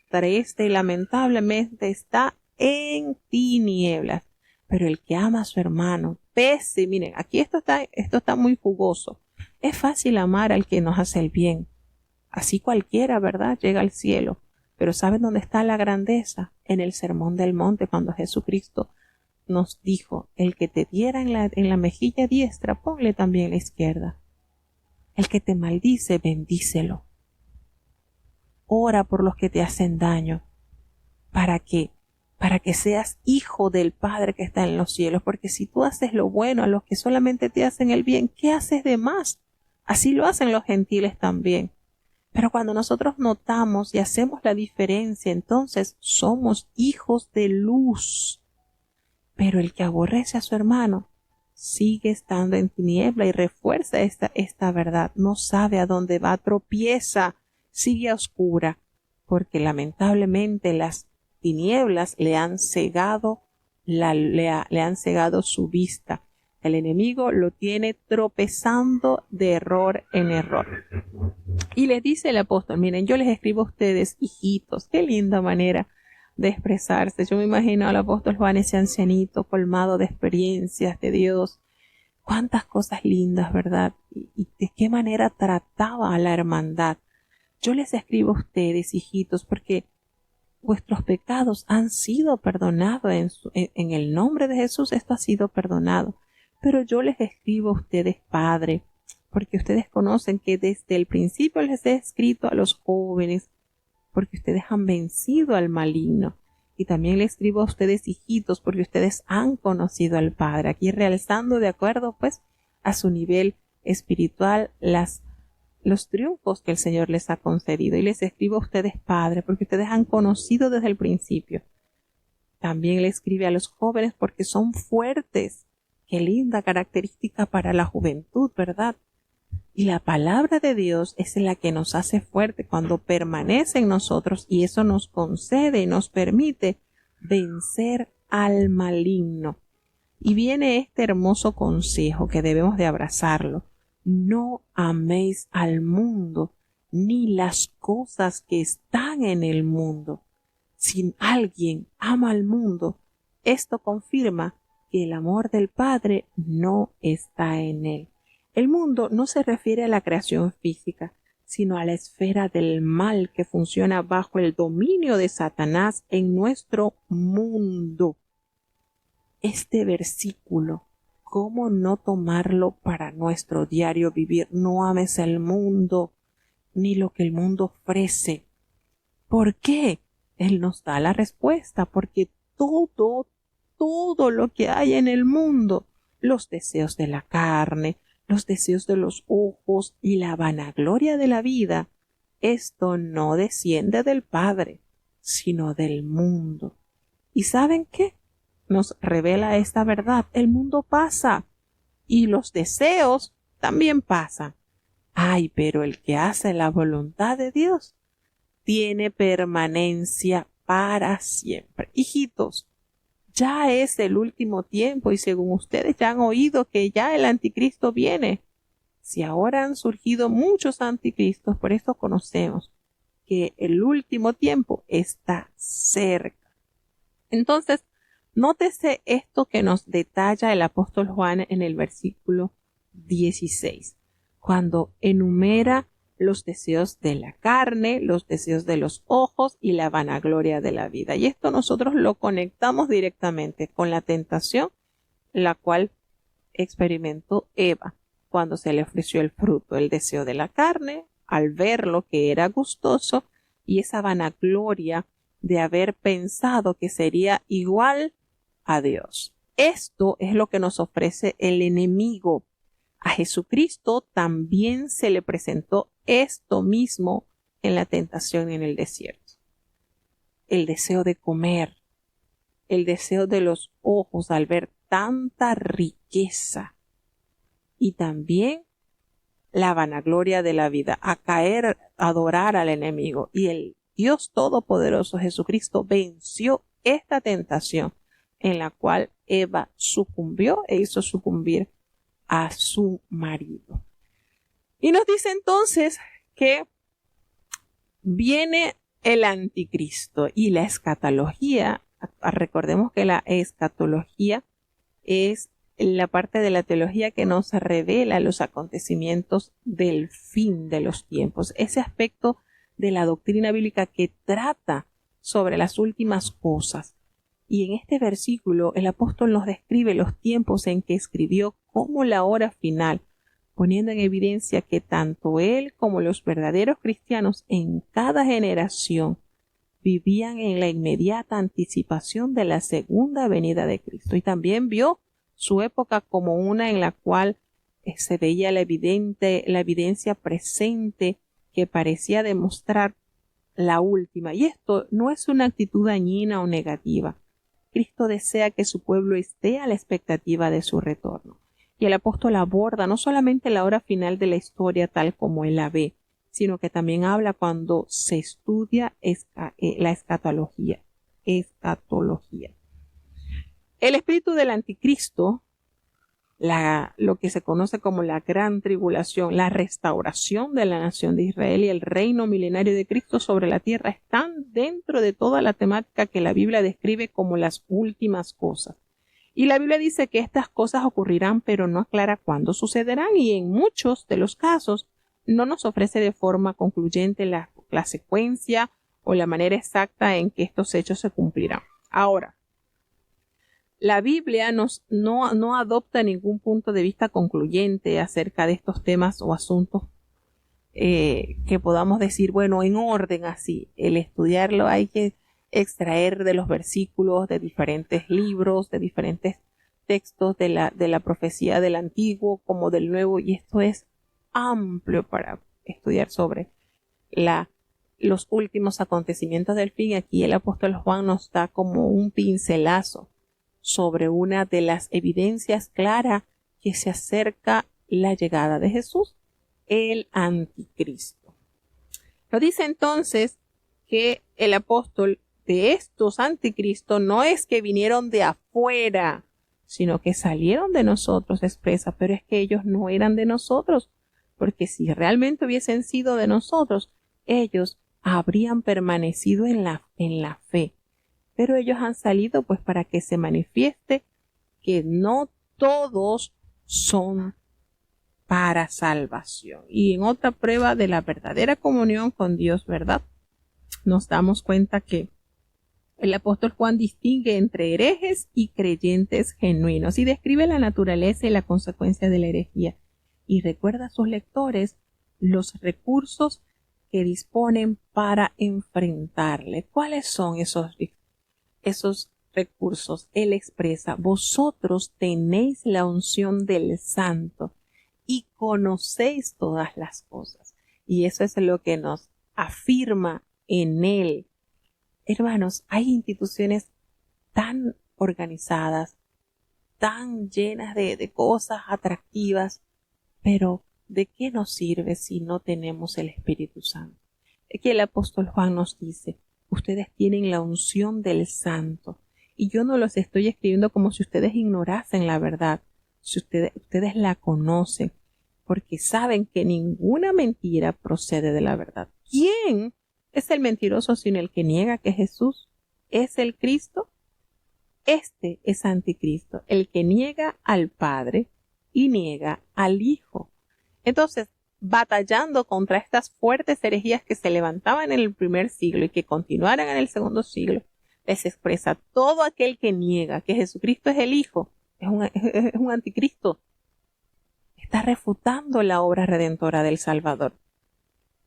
triste y lamentablemente está en tinieblas. Pero el que ama a su hermano, miren, aquí esto está muy jugoso. Es fácil amar al que nos hace el bien. Así cualquiera, ¿verdad?, llega al cielo. Pero ¿saben dónde está la grandeza? En el Sermón del Monte, cuando Jesucristo nos dijo, el que te diera en la mejilla diestra, ponle también la izquierda. El que te maldice, bendícelo. Ora por los que te hacen daño. ¿Para qué? Para que seas hijo del Padre que está en los cielos. Porque si tú haces lo bueno a los que solamente te hacen el bien, ¿qué haces de más? Así lo hacen los gentiles también. Pero cuando nosotros notamos y hacemos la diferencia, entonces somos hijos de luz. Pero el que aborrece a su hermano sigue estando en tiniebla y refuerza esta verdad. No sabe a dónde va, tropieza, sigue a oscura, porque lamentablemente las tinieblas le han cegado su vista. El enemigo lo tiene tropezando de error en error. Y les dice el apóstol, miren, yo les escribo a ustedes, hijitos, qué linda manera de expresarse. Yo me imagino al apóstol Juan, ese ancianito colmado de experiencias de Dios. Cuántas cosas lindas, ¿verdad? Y de qué manera trataba a la hermandad. Yo les escribo a ustedes, hijitos, porque vuestros pecados han sido perdonados en el nombre de Jesús. Esto ha sido perdonado. Pero yo les escribo a ustedes, Padre, porque ustedes conocen que desde el principio les he escrito a los jóvenes, porque ustedes han vencido al maligno. Y también les escribo a ustedes, hijitos, porque ustedes han conocido al Padre. Aquí realzando de acuerdo, pues, a su nivel espiritual los triunfos que el Señor les ha concedido. Y les escribo a ustedes, Padre, porque ustedes han conocido desde el principio. También le escribe a los jóvenes porque son fuertes. Qué linda característica para la juventud, ¿verdad? Y la palabra de Dios es la que nos hace fuerte cuando permanece en nosotros, y eso nos concede y nos permite vencer al maligno. Y viene este hermoso consejo que debemos de abrazarlo. No améis al mundo ni las cosas que están en el mundo. Si alguien ama al mundo, esto confirma que el amor del Padre no está en él. El mundo no se refiere a la creación física, sino a la esfera del mal que funciona bajo el dominio de Satanás en nuestro mundo. Este versículo, ¿cómo no tomarlo para nuestro diario vivir? No ames el mundo, ni lo que el mundo ofrece. ¿Por qué? Él nos da la respuesta, porque todo lo que hay en el mundo, los deseos de la carne, los deseos de los ojos y la vanagloria de la vida, esto no desciende del Padre, sino del mundo. ¿Y saben qué? Nos revela esta verdad. El mundo pasa y los deseos también pasan. Ay, pero el que hace la voluntad de Dios tiene permanencia para siempre. Hijitos, ya es el último tiempo y según ustedes ya han oído que ya el anticristo viene. Si ahora han surgido muchos anticristos, por eso conocemos que el último tiempo está cerca. Entonces, nótese esto que nos detalla el apóstol Juan en el versículo 16, cuando enumera los deseos de la carne, los deseos de los ojos y la vanagloria de la vida. Y esto nosotros lo conectamos directamente con la tentación, la cual experimentó Eva cuando se le ofreció el fruto, el deseo de la carne, al ver lo que era gustoso, y esa vanagloria de haber pensado que sería igual a Dios. Esto es lo que nos ofrece el enemigo. A Jesucristo también se le presentó esto mismo en la tentación en el desierto. El deseo de comer, el deseo de los ojos al ver tanta riqueza y también la vanagloria de la vida, a caer, a adorar al enemigo. Y el Dios Todopoderoso Jesucristo venció esta tentación en la cual Eva sucumbió e hizo sucumbir a su marido. Y nos dice entonces que viene el anticristo y la escatología. Recordemos que la escatología es la parte de la teología que nos revela los acontecimientos del fin de los tiempos. Ese aspecto de la doctrina bíblica que trata sobre las últimas cosas. Y en este versículo el apóstol nos describe los tiempos en que escribió como la hora final, poniendo en evidencia que tanto él como los verdaderos cristianos en cada generación vivían en la inmediata anticipación de la segunda venida de Cristo. Y también vio su época como una en la cual se veía la evidencia presente que parecía demostrar la última. Y esto no es una actitud dañina o negativa. Cristo desea que su pueblo esté a la expectativa de su retorno. Y el apóstol aborda no solamente la hora final de la historia tal como él la ve, sino que también habla cuando se estudia la escatología. El espíritu del anticristo, lo que se conoce como la gran tribulación, la restauración de la nación de Israel y el reino milenario de Cristo sobre la tierra están dentro de toda la temática que la Biblia describe como las últimas cosas. Y la Biblia dice que estas cosas ocurrirán, pero no aclara cuándo sucederán, y en muchos de los casos no nos ofrece de forma concluyente la secuencia o la manera exacta en que estos hechos se cumplirán. Ahora, la Biblia no adopta ningún punto de vista concluyente acerca de estos temas o asuntos que podamos decir, bueno, en orden así. El estudiarlo hay que extraer de los versículos de diferentes libros, de diferentes textos de la profecía del Antiguo como del Nuevo, y esto es amplio para estudiar sobre los últimos acontecimientos del fin. Aquí el apóstol Juan nos da como un pincelazo sobre una de las evidencias claras que se acerca la llegada de Jesús, el anticristo. Nos dice entonces que el apóstol de estos anticristos no es que vinieron de afuera, sino que salieron de nosotros, expresa, pero es que ellos no eran de nosotros, porque si realmente hubiesen sido de nosotros, ellos habrían permanecido en la fe. Pero ellos han salido pues para que se manifieste que no todos son para salvación. Y en otra prueba de la verdadera comunión con Dios, ¿verdad? Nos damos cuenta que el apóstol Juan distingue entre herejes y creyentes genuinos y describe la naturaleza y la consecuencia de la herejía, y recuerda a sus lectores los recursos que disponen para enfrentarle. ¿Cuáles son esos recursos? Él expresa: vosotros tenéis la unción del Santo y conocéis todas las cosas. Y eso es lo que nos afirma en él. Hermanos, hay instituciones tan organizadas, tan llenas de cosas atractivas, pero ¿de qué nos sirve si no tenemos el Espíritu Santo? Aquí el apóstol Juan nos dice: ustedes tienen la unción del Santo. Y yo no los estoy escribiendo como si ustedes ignorasen la verdad, si ustedes la conocen, porque saben que ninguna mentira procede de la verdad. ¿Quién es el mentiroso sino el que niega que Jesús es el Cristo? Este es anticristo, el que niega al Padre y niega al Hijo. Entonces, batallando contra estas fuertes herejías que se levantaban en el primer siglo y que continuaran en el segundo siglo, les expresa: todo aquel que niega que Jesucristo es el Hijo es un anticristo. Está refutando la obra redentora del Salvador.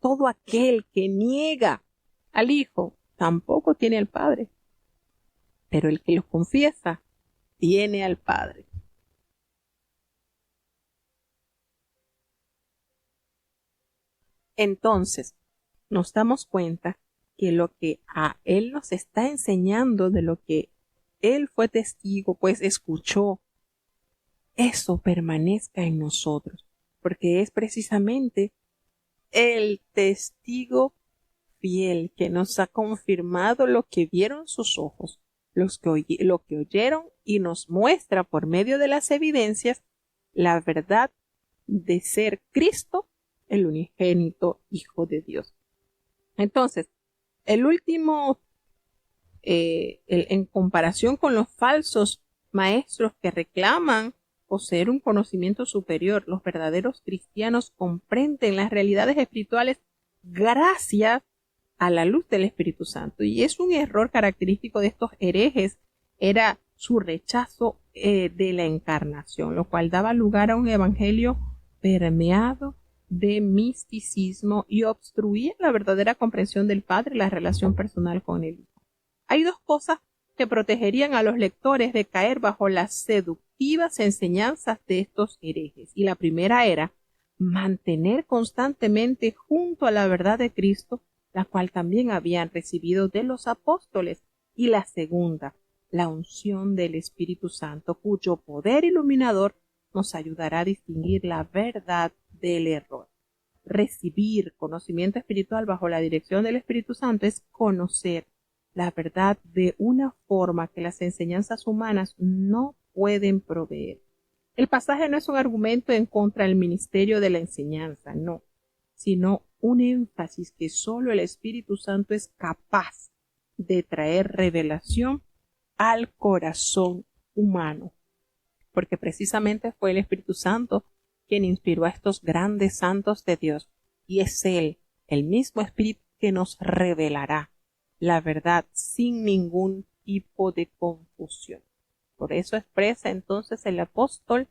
Todo aquel que niega al Hijo tampoco tiene al Padre, pero el que lo confiesa tiene al Padre. Entonces, nos damos cuenta que lo que a él nos está enseñando, de lo que él fue testigo, pues escuchó, eso permanezca en nosotros, porque es precisamente el testigo fiel que nos ha confirmado lo que vieron sus ojos, lo que oyeron, y nos muestra por medio de las evidencias la verdad de ser Cristo, el unigénito Hijo de Dios. Entonces, el último, en comparación con los falsos maestros que reclaman poseer un conocimiento superior, los verdaderos cristianos comprenden las realidades espirituales gracias a la luz del Espíritu Santo. Y es un error característico de estos herejes, era su rechazo de la encarnación, lo cual daba lugar a un evangelio permeado de misticismo y obstruía la verdadera comprensión del Padre y la relación personal con el Hijo. Hay dos cosas que protegerían a los lectores de caer bajo las seductivas enseñanzas de estos herejes, y la primera era mantener constantemente junto a la verdad de Cristo, la cual también habían recibido de los apóstoles, y la segunda, la unción del Espíritu Santo, cuyo poder iluminador nos ayudará a distinguir la verdad del error. Recibir conocimiento espiritual bajo la dirección del Espíritu Santo es conocer la verdad de una forma que las enseñanzas humanas no pueden proveer. El pasaje no es un argumento en contra del ministerio de la enseñanza, no, sino un énfasis que solo el Espíritu Santo es capaz de traer revelación al corazón humano, porque precisamente fue el Espíritu Santo quien inspiró a estos grandes santos de Dios, y es Él, el mismo Espíritu, que nos revelará la verdad sin ningún tipo de confusión. Por eso expresa entonces el apóstol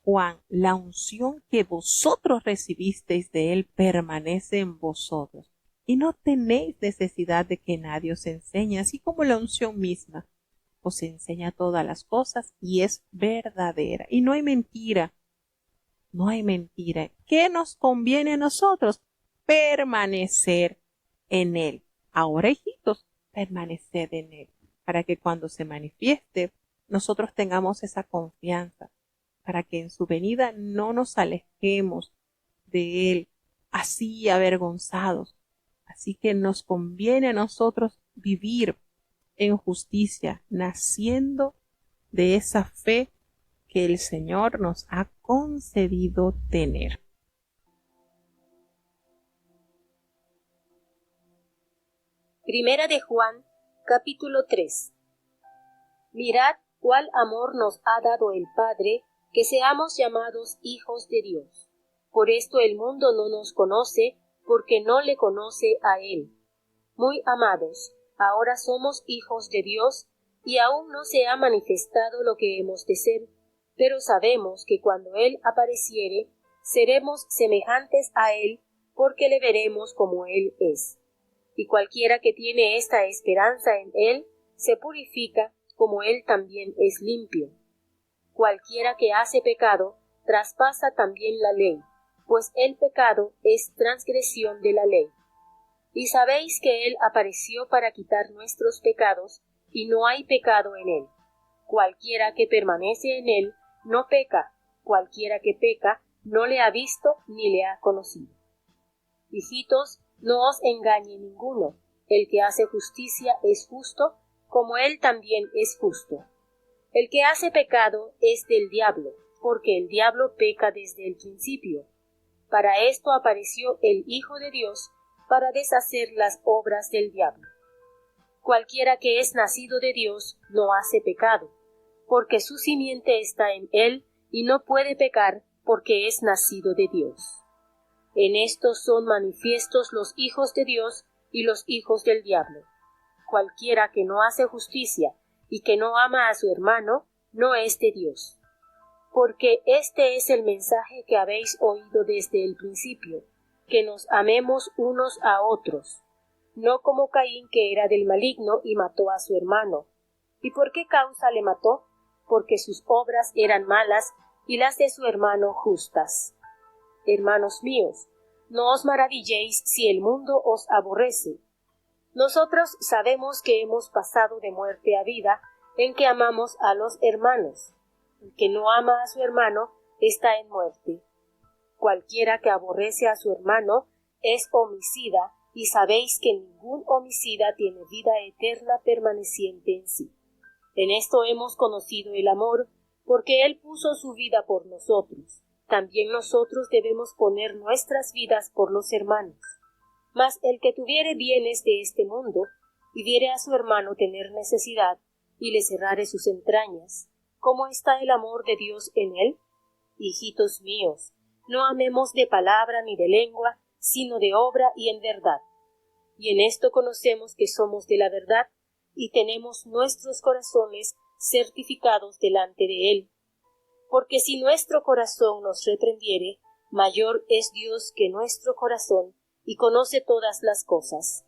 Juan: la unción que vosotros recibisteis de Él permanece en vosotros, y no tenéis necesidad de que nadie os enseñe, así como la unción misma os enseña todas las cosas y es verdadera. Y no hay mentira, no hay mentira. ¿Qué nos conviene a nosotros? Permanecer en Él. Ahora, hijitos, permaneced en Él, para que cuando se manifieste, nosotros tengamos esa confianza, para que en su venida no nos alejemos de Él, así avergonzados. Así que nos conviene a nosotros vivir en justicia, naciendo de esa fe que el Señor nos ha concedido tener. Primera de Juan, capítulo 3. Mirad cuál amor nos ha dado el Padre, que seamos llamados hijos de Dios. Por esto el mundo no nos conoce, porque no le conoce a Él. Muy amados, ahora somos hijos de Dios, y aún no se ha manifestado lo que hemos de ser, pero sabemos que cuando Él apareciere, seremos semejantes a Él, porque le veremos como Él es. Y cualquiera que tiene esta esperanza en Él, se purifica como Él también es limpio. Cualquiera que hace pecado, traspasa también la ley, pues el pecado es transgresión de la ley. Y sabéis que Él apareció para quitar nuestros pecados, y no hay pecado en Él. Cualquiera que permanece en Él, no peca. Cualquiera que peca, no le ha visto ni le ha conocido. Hijitos, no os engañe ninguno. El que hace justicia es justo, como Él también es justo. El que hace pecado es del diablo, porque el diablo peca desde el principio. Para esto apareció el Hijo de Dios, para deshacer las obras del diablo. Cualquiera que es nacido de Dios no hace pecado, porque su simiente está en Él, y no puede pecar, porque es nacido de Dios. En esto son manifiestos los hijos de Dios y los hijos del diablo. Cualquiera que no hace justicia y que no ama a su hermano, no es de Dios. Porque este es el mensaje que habéis oído desde el principio, que nos amemos unos a otros, no como Caín, que era del maligno y mató a su hermano. ¿Y por qué causa le mató? Porque sus obras eran malas y las de su hermano justas. Hermanos míos, no os maravilléis si el mundo os aborrece. Nosotros sabemos que hemos pasado de muerte a vida, en que amamos a los hermanos. El que no ama a su hermano está en muerte. Cualquiera que aborrece a su hermano es homicida, y sabéis que ningún homicida tiene vida eterna permaneciente en sí. En esto hemos conocido el amor, porque Él puso su vida por nosotros. También nosotros debemos poner nuestras vidas por los hermanos. Mas el que tuviere bienes de este mundo, y viere a su hermano tener necesidad, y le cerrare sus entrañas, ¿cómo está el amor de Dios en él? Hijitos míos, no amemos de palabra ni de lengua, sino de obra y en verdad. Y en esto conocemos que somos de la verdad, y tenemos nuestros corazones certificados delante de Él. Porque si nuestro corazón nos reprendiere, mayor es Dios que nuestro corazón, y conoce todas las cosas.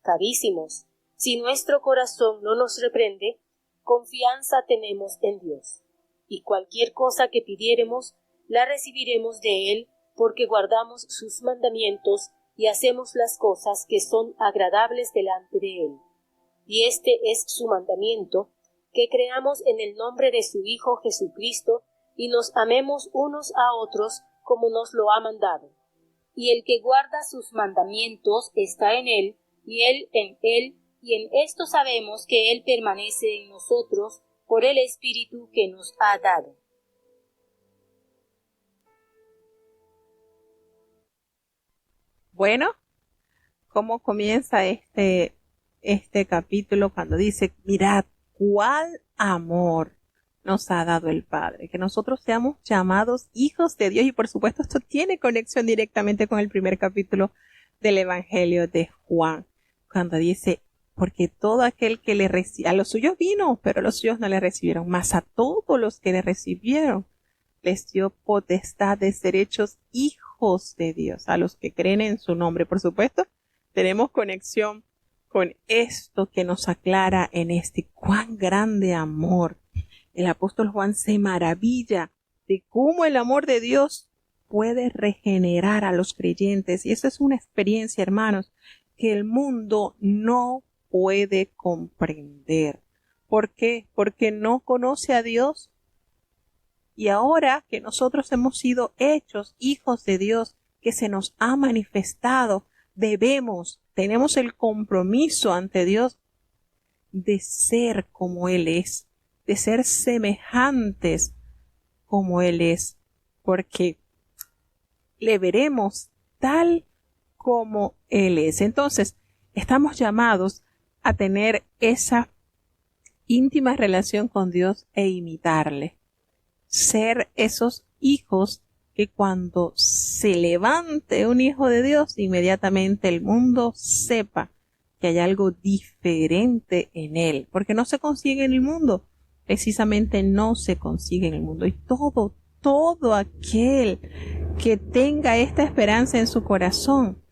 Carísimos, si nuestro corazón no nos reprende, confianza tenemos en Dios. Y cualquier cosa que pidiéremos, la recibiremos de Él, porque guardamos sus mandamientos y hacemos las cosas que son agradables delante de Él. Y este es su mandamiento, que creamos en el nombre de su Hijo Jesucristo, y nos amemos unos a otros como nos lo ha mandado. Y el que guarda sus mandamientos está en Él, y Él en Él, y en esto sabemos que Él permanece en nosotros por el Espíritu que nos ha dado. Bueno, ¿cómo comienza este capítulo cuando dice, mirad cuál amor nos ha dado el Padre, que nosotros seamos llamados hijos de Dios? Y por supuesto esto tiene conexión directamente con el primer capítulo del Evangelio de Juan, cuando dice, porque todo aquel que le recibió, a los suyos vino, pero los suyos no le recibieron, mas a todos los que le recibieron les dio potestad de ser hechos hijos de Dios, a los que creen en su nombre. Por supuesto, tenemos conexión con esto que nos aclara en cuán grande amor. El apóstol Juan se maravilla de cómo el amor de Dios puede regenerar a los creyentes. Y esa es una experiencia, hermanos, que el mundo no puede comprender. ¿Por qué? Porque no conoce a Dios. Y ahora que nosotros hemos sido hechos hijos de Dios, que se nos ha manifestado, tenemos el compromiso ante Dios de ser como Él es, de ser semejantes como Él es, porque le veremos tal como Él es. Entonces, estamos llamados a tener esa íntima relación con Dios e imitarle. Ser esos hijos que cuando se levante un hijo de Dios, inmediatamente el mundo sepa que hay algo diferente en él, porque no se consigue en el mundo, precisamente no se consigue en el mundo. Y todo aquel que tenga esta esperanza en su corazón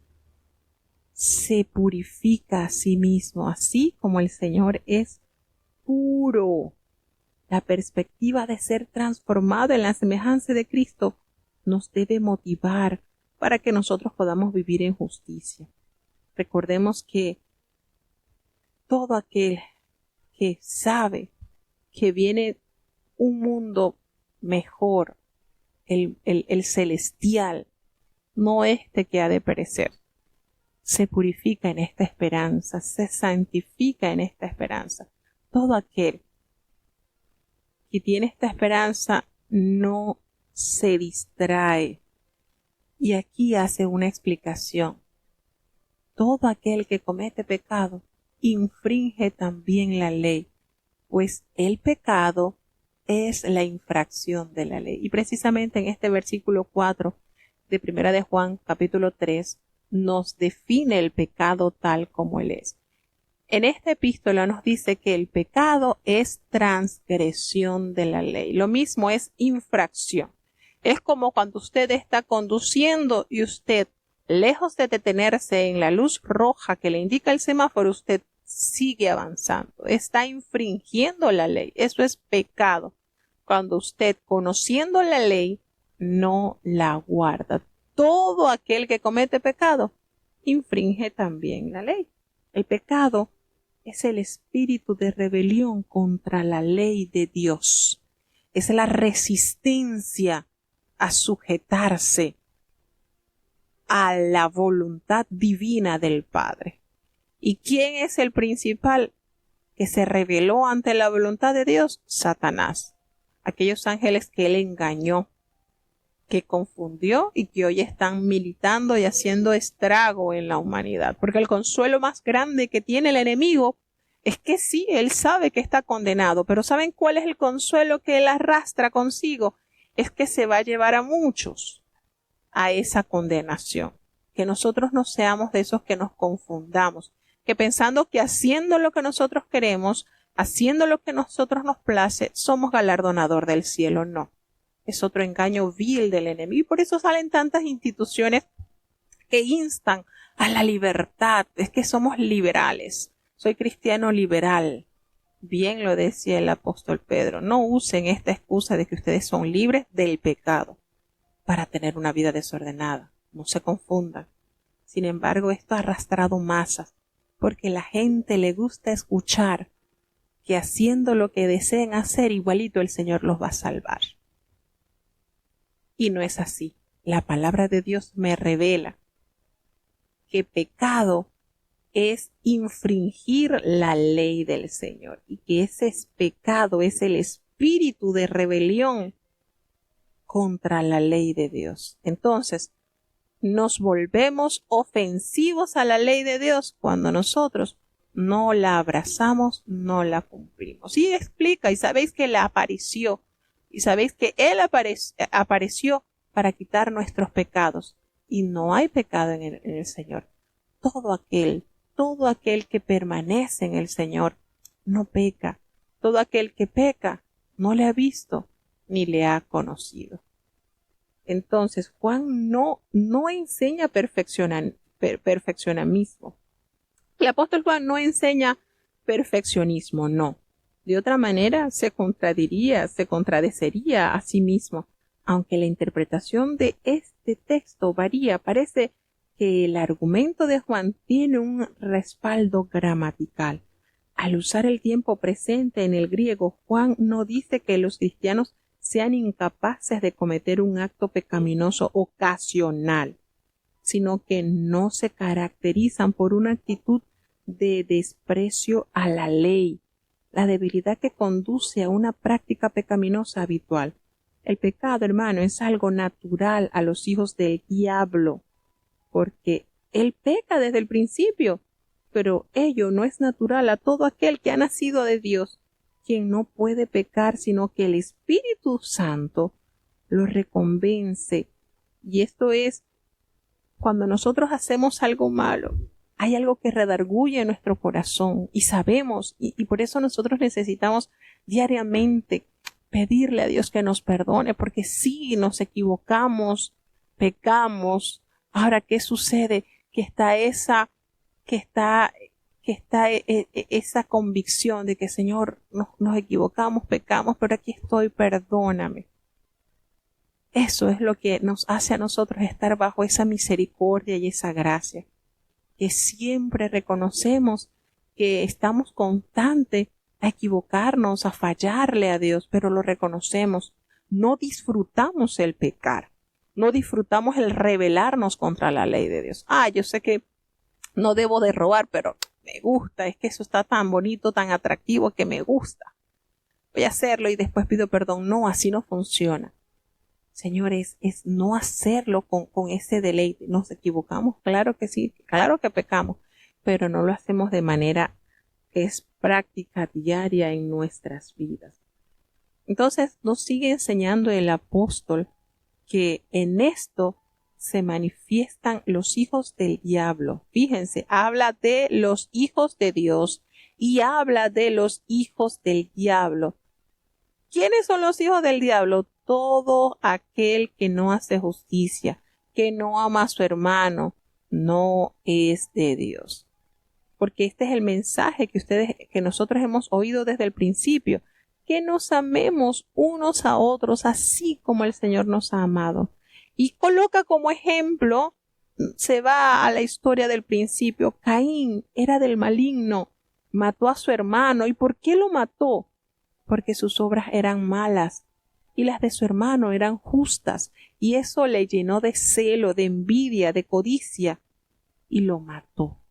se purifica a sí mismo, así como el Señor es puro. La perspectiva de ser transformado en la semejanza de Cristo nos debe motivar para que nosotros podamos vivir en justicia. Recordemos que todo aquel que sabe que viene un mundo mejor, el celestial, no este que ha de perecer, se purifica en esta esperanza, se santifica en esta esperanza. Todo aquel que tiene esta esperanza no se distrae. Y aquí hace una explicación. Todo aquel que comete pecado infringe también la ley, pues el pecado es la infracción de la ley. Y precisamente en este versículo 4 de Primera de Juan, capítulo 3, nos define el pecado tal como él es. En esta epístola nos dice que el pecado es transgresión de la ley. Lo mismo es infracción. Es como cuando usted está conduciendo y usted, lejos de detenerse en la luz roja que le indica el semáforo, usted sigue avanzando. Está infringiendo la ley. Eso es pecado. Cuando usted, conociendo la ley, no la guarda. Todo aquel que comete pecado infringe también la ley. El pecado es el espíritu de rebelión contra la ley de Dios. Es la resistencia a sujetarse a la voluntad divina del Padre. ¿Y quién es el principal que se rebeló ante la voluntad de Dios? Satanás. Aquellos ángeles que él engañó, que confundió y que hoy están militando y haciendo estrago en la humanidad. Porque el consuelo más grande que tiene el enemigo es que sí, él sabe que está condenado, pero ¿saben cuál es el consuelo que él arrastra consigo? Es que se va a llevar a muchos a esa condenación. Que nosotros no seamos de esos que nos confundamos, que pensando que haciendo lo que nosotros queremos, haciendo lo que a nosotros nos place, somos galardonador del cielo. No. Es otro engaño vil del enemigo. Y por eso salen tantas instituciones que instan a la libertad. Es que somos liberales. Soy cristiano liberal. Bien lo decía el apóstol Pedro. No usen esta excusa de que ustedes son libres del pecado para tener una vida desordenada. No se confundan. Sin embargo, esto ha arrastrado masas porque la gente le gusta escuchar que haciendo lo que deseen hacer, igualito el Señor los va a salvar. Y no es así. La palabra de Dios me revela que pecado es infringir la ley del Señor y que ese pecado es el espíritu de rebelión contra la ley de Dios. Entonces, nos volvemos ofensivos a la ley de Dios cuando nosotros no la abrazamos, no la cumplimos. Y explica, y sabéis que la apareció, y sabéis que Él apareció para quitar nuestros pecados. Y no hay pecado en el Señor. Todo aquel que permanece en el Señor no peca. Todo aquel que peca no le ha visto ni le ha conocido. Entonces, Juan no enseña perfeccionamismo. El apóstol Juan no enseña perfeccionismo, no. De otra manera, se contradecería a sí mismo. Aunque la interpretación de este texto varía, parece que el argumento de Juan tiene un respaldo gramatical. Al usar el tiempo presente en el griego, Juan no dice que los cristianos sean incapaces de cometer un acto pecaminoso ocasional, sino que no se caracterizan por una actitud de desprecio a la ley, la debilidad que conduce a una práctica pecaminosa habitual. El pecado, hermano, es algo natural a los hijos del diablo, porque él peca desde el principio, pero ello no es natural a todo aquel que ha nacido de Dios, quien no puede pecar, sino que el Espíritu Santo lo reconvence. Y esto es cuando nosotros hacemos algo malo, hay algo que redarguye en nuestro corazón y sabemos, y por eso nosotros necesitamos diariamente pedirle a Dios que nos perdone, porque si nos equivocamos, pecamos. Ahora, ¿qué sucede? Que está esa convicción de que, Señor, nos equivocamos, pecamos, pero aquí estoy, perdóname. Eso es lo que nos hace a nosotros estar bajo esa misericordia y esa gracia, que siempre reconocemos que estamos constantes a equivocarnos, a fallarle a Dios, pero lo reconocemos. No disfrutamos el pecar, no disfrutamos el rebelarnos contra la ley de Dios. Yo sé que no debo de robar, pero me gusta, es que eso está tan bonito, tan atractivo que me gusta. Voy a hacerlo y después pido perdón. No, así no funciona. Señores, es no hacerlo con ese deleite. Nos equivocamos, claro que sí, claro que pecamos, pero no lo hacemos de manera que es práctica diaria en nuestras vidas. Entonces nos sigue enseñando el apóstol que en esto se manifiestan los hijos del diablo. Fíjense, habla de los hijos de Dios y habla de los hijos del diablo. ¿Quiénes son los hijos del diablo? Todo aquel que no hace justicia, que no ama a su hermano, no es de Dios. Porque este es el mensaje que nosotros hemos oído desde el principio, que nos amemos unos a otros así como el Señor nos ha amado. Y coloca como ejemplo, se va a la historia del principio. Caín era del maligno, mató a su hermano. ¿Y por qué lo mató? Porque sus obras eran malas y las de su hermano eran justas, y eso le llenó de celo, de envidia, de codicia, y lo mató.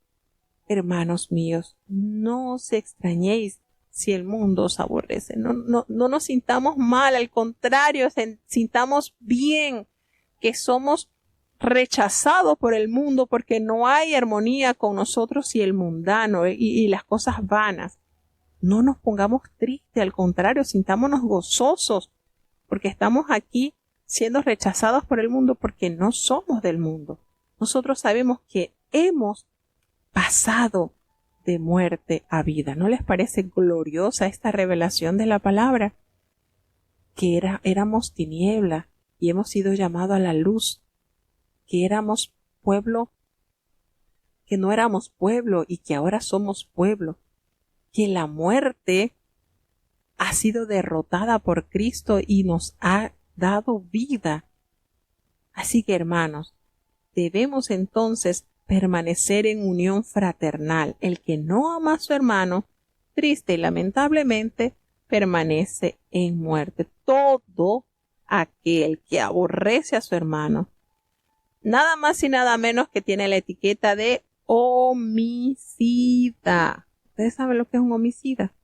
Hermanos míos, no os extrañéis si el mundo os aborrece. No nos sintamos mal, al contrario, sintamos bien que somos rechazados por el mundo, porque no hay armonía con nosotros y el mundano y las cosas vanas. No nos pongamos tristes, al contrario, sintámonos gozosos, porque estamos aquí siendo rechazados por el mundo, porque no somos del mundo. Nosotros sabemos que hemos pasado de muerte a vida. ¿No les parece gloriosa esta revelación de la palabra? Que éramos tiniebla y hemos sido llamados a la luz, que éramos pueblo, que no éramos pueblo y que ahora somos pueblo, que la muerte ha sido derrotada por Cristo y nos ha dado vida. Así que, hermanos, debemos entonces permanecer en unión fraternal. El que no ama a su hermano, triste y lamentablemente, permanece en muerte. Todo aquel que aborrece a su hermano, nada más y nada menos que tiene la etiqueta de homicida. ¿Ustedes saben lo que es un homicida?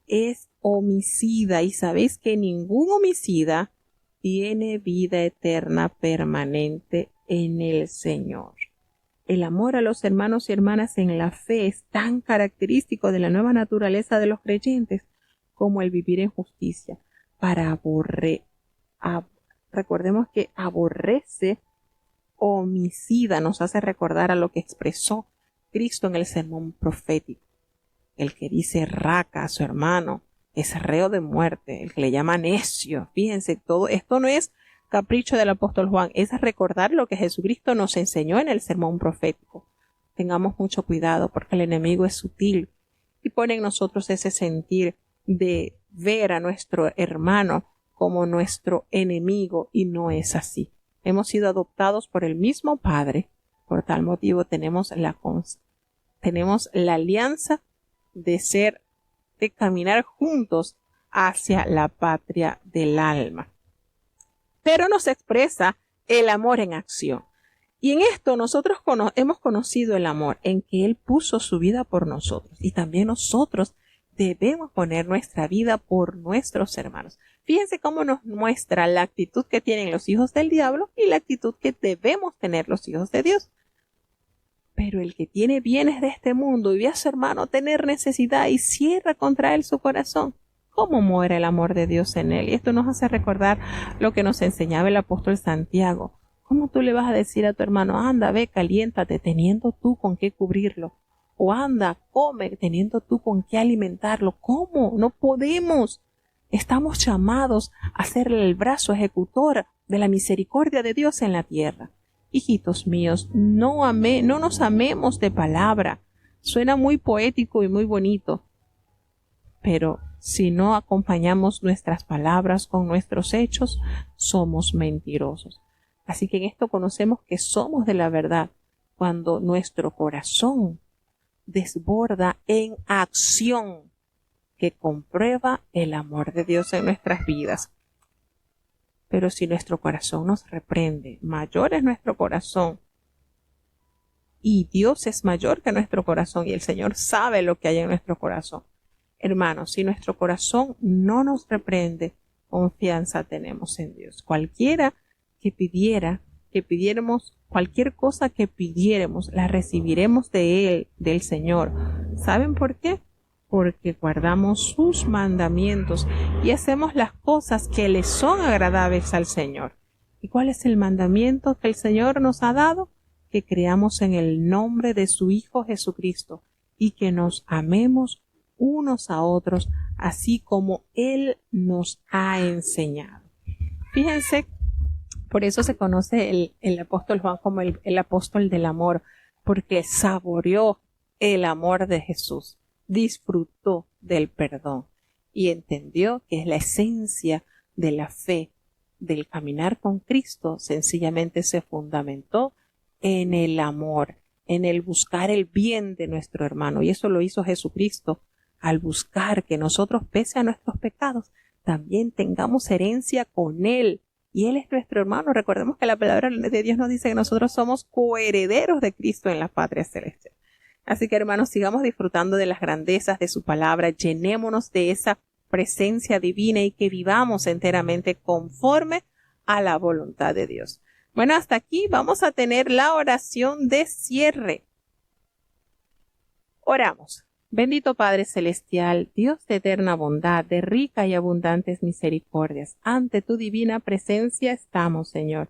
Es homicida, y sabéis que ningún homicida tiene vida eterna permanente en el Señor. El amor a los hermanos y hermanas en la fe es tan característico de la nueva naturaleza de los creyentes como el vivir en justicia. Recordemos que aborrece homicida nos hace recordar a lo que expresó Cristo en el sermón profético. El que dice raca a su hermano es reo de muerte, el que le llama necio. Fíjense, todo esto no es capricho del apóstol Juan, es recordar lo que Jesucristo nos enseñó en el sermón profético. Tengamos mucho cuidado porque el enemigo es sutil y pone en nosotros ese sentir de ver a nuestro hermano como nuestro enemigo, y no es así. Hemos sido adoptados por el mismo Padre, por tal motivo tenemos la alianza de caminar juntos hacia la patria del alma. Pero nos expresa el amor en acción. Y en esto nosotros hemos conocido el amor, en que Él puso su vida por nosotros. Y también nosotros debemos poner nuestra vida por nuestros hermanos. Fíjense cómo nos muestra la actitud que tienen los hijos del diablo y la actitud que debemos tener los hijos de Dios. Pero el que tiene bienes de este mundo y ve a su hermano tener necesidad y cierra contra él su corazón, ¿cómo muere el amor de Dios en él? Y esto nos hace recordar lo que nos enseñaba el apóstol Santiago. ¿Cómo tú le vas a decir a tu hermano, anda, ve, caliéntate, teniendo tú con qué cubrirlo? O anda, come, teniendo tú con qué alimentarlo. ¿Cómo? No podemos. Estamos llamados a ser el brazo ejecutor de la misericordia de Dios en la tierra. Hijitos míos, no nos amemos de palabra. Suena muy poético y muy bonito. Pero si no acompañamos nuestras palabras con nuestros hechos, somos mentirosos. Así que en esto conocemos que somos de la verdad cuando nuestro corazón desborda en acción que comprueba el amor de Dios en nuestras vidas. Pero si nuestro corazón nos reprende, mayor es nuestro corazón y Dios es mayor que nuestro corazón y el Señor sabe lo que hay en nuestro corazón. Hermanos, si nuestro corazón no nos reprende, confianza tenemos en Dios. Cualquiera que pidiéramos, cualquier cosa que pidiéramos, la recibiremos de Él, del Señor. ¿Saben por qué? Porque guardamos sus mandamientos y hacemos las cosas que le son agradables al Señor. ¿Y cuál es el mandamiento que el Señor nos ha dado? Que creamos en el nombre de su Hijo Jesucristo y que nos amemos unos a otros, así como Él nos ha enseñado. Fíjense, por eso se conoce el apóstol Juan como el apóstol del amor, porque saboreó el amor de Jesús, disfrutó del perdón y entendió que es la esencia de la fe, del caminar con Cristo. Sencillamente se fundamentó en el amor, en el buscar el bien de nuestro hermano, y eso lo hizo Jesucristo al buscar que nosotros, pese a nuestros pecados, también tengamos herencia con Él. Y Él es nuestro hermano. Recordemos que la palabra de Dios nos dice que nosotros somos coherederos de Cristo en la patria celestial. Así que, hermanos, sigamos disfrutando de las grandezas de su palabra. Llenémonos de esa presencia divina y que vivamos enteramente conforme a la voluntad de Dios. Bueno, hasta aquí vamos a tener la oración de cierre. Oramos. Bendito Padre Celestial, Dios de eterna bondad, de rica y abundantes misericordias, ante tu divina presencia estamos, Señor.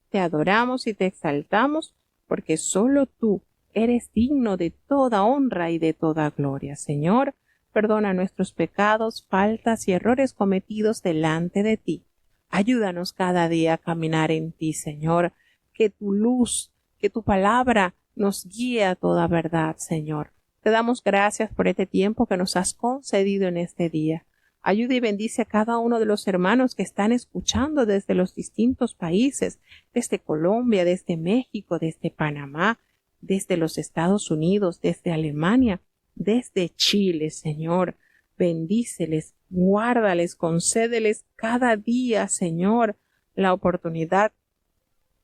Te adoramos y te exaltamos, porque solo tú eres digno de toda honra y de toda gloria. Señor, perdona nuestros pecados, faltas y errores cometidos delante de ti. Ayúdanos cada día a caminar en ti, Señor, que tu luz, que tu palabra nos guíe a toda verdad, Señor. Te damos gracias por este tiempo que nos has concedido en este día. Ayuda y bendice a cada uno de los hermanos que están escuchando desde los distintos países, desde Colombia, desde México, desde Panamá, desde los Estados Unidos, desde Alemania, desde Chile, Señor. Bendíceles, guárdales, concédeles cada día, Señor, la oportunidad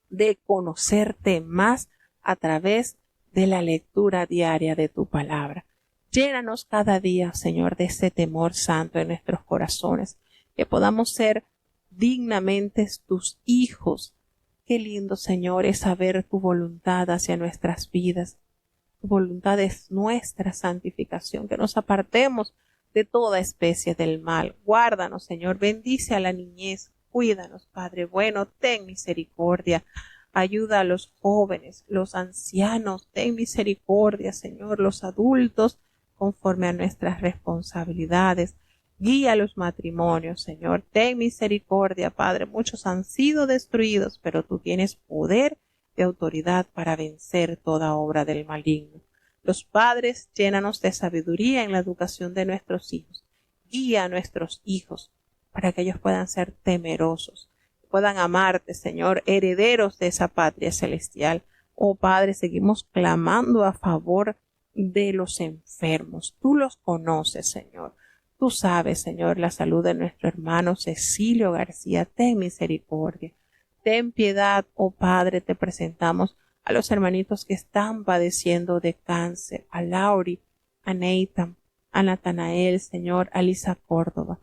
de conocerte más a través de la lectura diaria de tu palabra. Llénanos cada día, Señor, de ese temor santo en nuestros corazones, que podamos ser dignamente tus hijos. Qué lindo, Señor, es saber tu voluntad hacia nuestras vidas. Tu voluntad es nuestra santificación, que nos apartemos de toda especie del mal. Guárdanos, Señor, bendice a la niñez, cuídanos, Padre bueno, ten misericordia. Ayuda a los jóvenes, los ancianos, ten misericordia, Señor, los adultos, conforme a nuestras responsabilidades. Guía los matrimonios, Señor, ten misericordia, Padre. Muchos han sido destruidos, pero tú tienes poder y autoridad para vencer toda obra del maligno. Los padres, llénanos de sabiduría en la educación de nuestros hijos. Guía a nuestros hijos para que ellos puedan ser temerosos, puedan amarte, Señor, herederos de esa patria celestial. Oh Padre, seguimos clamando a favor de los enfermos. Tú los conoces, Señor. Tú sabes, Señor, la salud de nuestro hermano Cecilio García. Ten misericordia. Ten piedad, oh Padre, te presentamos a los hermanitos que están padeciendo de cáncer, a Lauri, a Nathan, a Natanael, Señor, a Lisa Córdoba.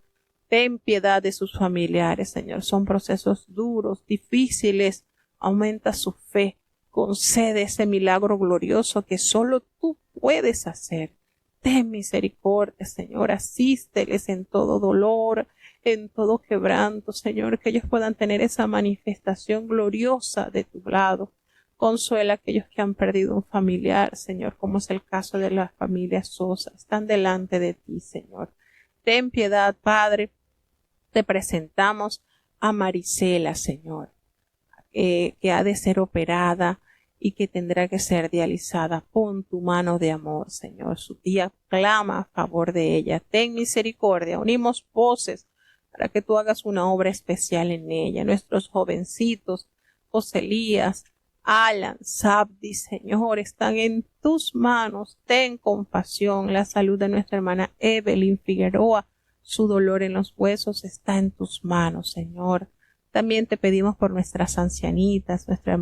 Ten piedad de sus familiares, Señor. Son procesos duros, difíciles. Aumenta su fe. Concede ese milagro glorioso que solo tú puedes hacer. Ten misericordia, Señor. Asísteles en todo dolor, en todo quebranto, Señor, que ellos puedan tener esa manifestación gloriosa de tu lado. Consuela a aquellos que han perdido un familiar, Señor, como es el caso de la familia Sosa. Están delante de ti, Señor. Ten piedad, Padre. Te presentamos a Marisela, Señor, que ha de ser operada y que tendrá que ser dializada. Pon tu mano de amor, Señor. Su tía clama a favor de ella. Ten misericordia. Unimos voces para que tú hagas una obra especial en ella. Nuestros jovencitos, José Elías, Alan, Sabdi, Señor, están en tus manos. Ten compasión. La salud de nuestra hermana Evelyn Figueroa, su dolor en los huesos está en tus manos, Señor. También te pedimos por nuestras ancianitas, nuestra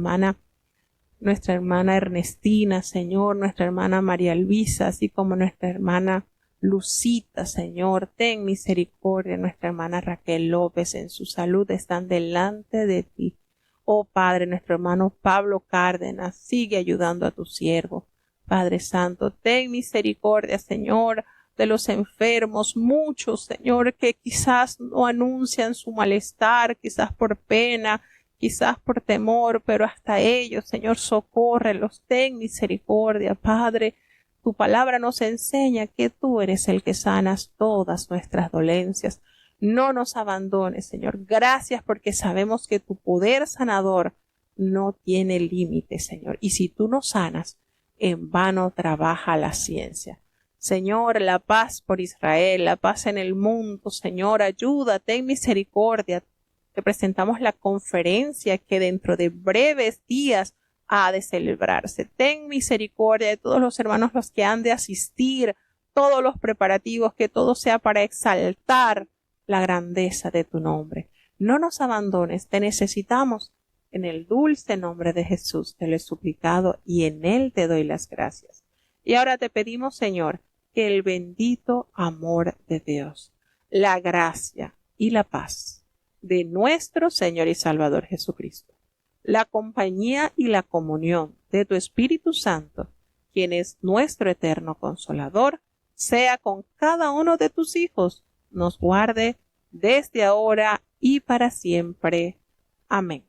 hermana Ernestina, Señor, nuestra hermana María Luisa, así como nuestra hermana Lucita, Señor. Ten misericordia. Nuestra hermana Raquel López, en su salud están delante de ti. Oh Padre, nuestro hermano Pablo Cárdenas, sigue ayudando a tu siervo. Padre Santo, ten misericordia, Señor, de los enfermos, muchos, Señor, que quizás no anuncian su malestar, quizás por pena, quizás por temor, pero hasta ellos, Señor, socórrelos, ten misericordia, Padre. Tu palabra nos enseña que tú eres el que sanas todas nuestras dolencias. No nos abandones, Señor. Gracias porque sabemos que tu poder sanador no tiene límite, Señor. Y si tú nos sanas, en vano trabaja la ciencia. Señor, la paz por Israel, la paz en el mundo, Señor, ayuda, ten misericordia. Te presentamos la conferencia que dentro de breves días ha de celebrarse. Ten misericordia de todos los hermanos los que han de asistir, todos los preparativos, que todo sea para exaltar la grandeza de tu nombre. No nos abandones, te necesitamos. En el dulce nombre de Jesús te lo he suplicado y en él te doy las gracias. Y ahora te pedimos, Señor, que el bendito amor de Dios, la gracia y la paz de nuestro Señor y Salvador Jesucristo, la compañía y la comunión de tu Espíritu Santo, quien es nuestro eterno Consolador, sea con cada uno de tus hijos, nos guarde desde ahora y para siempre. Amén.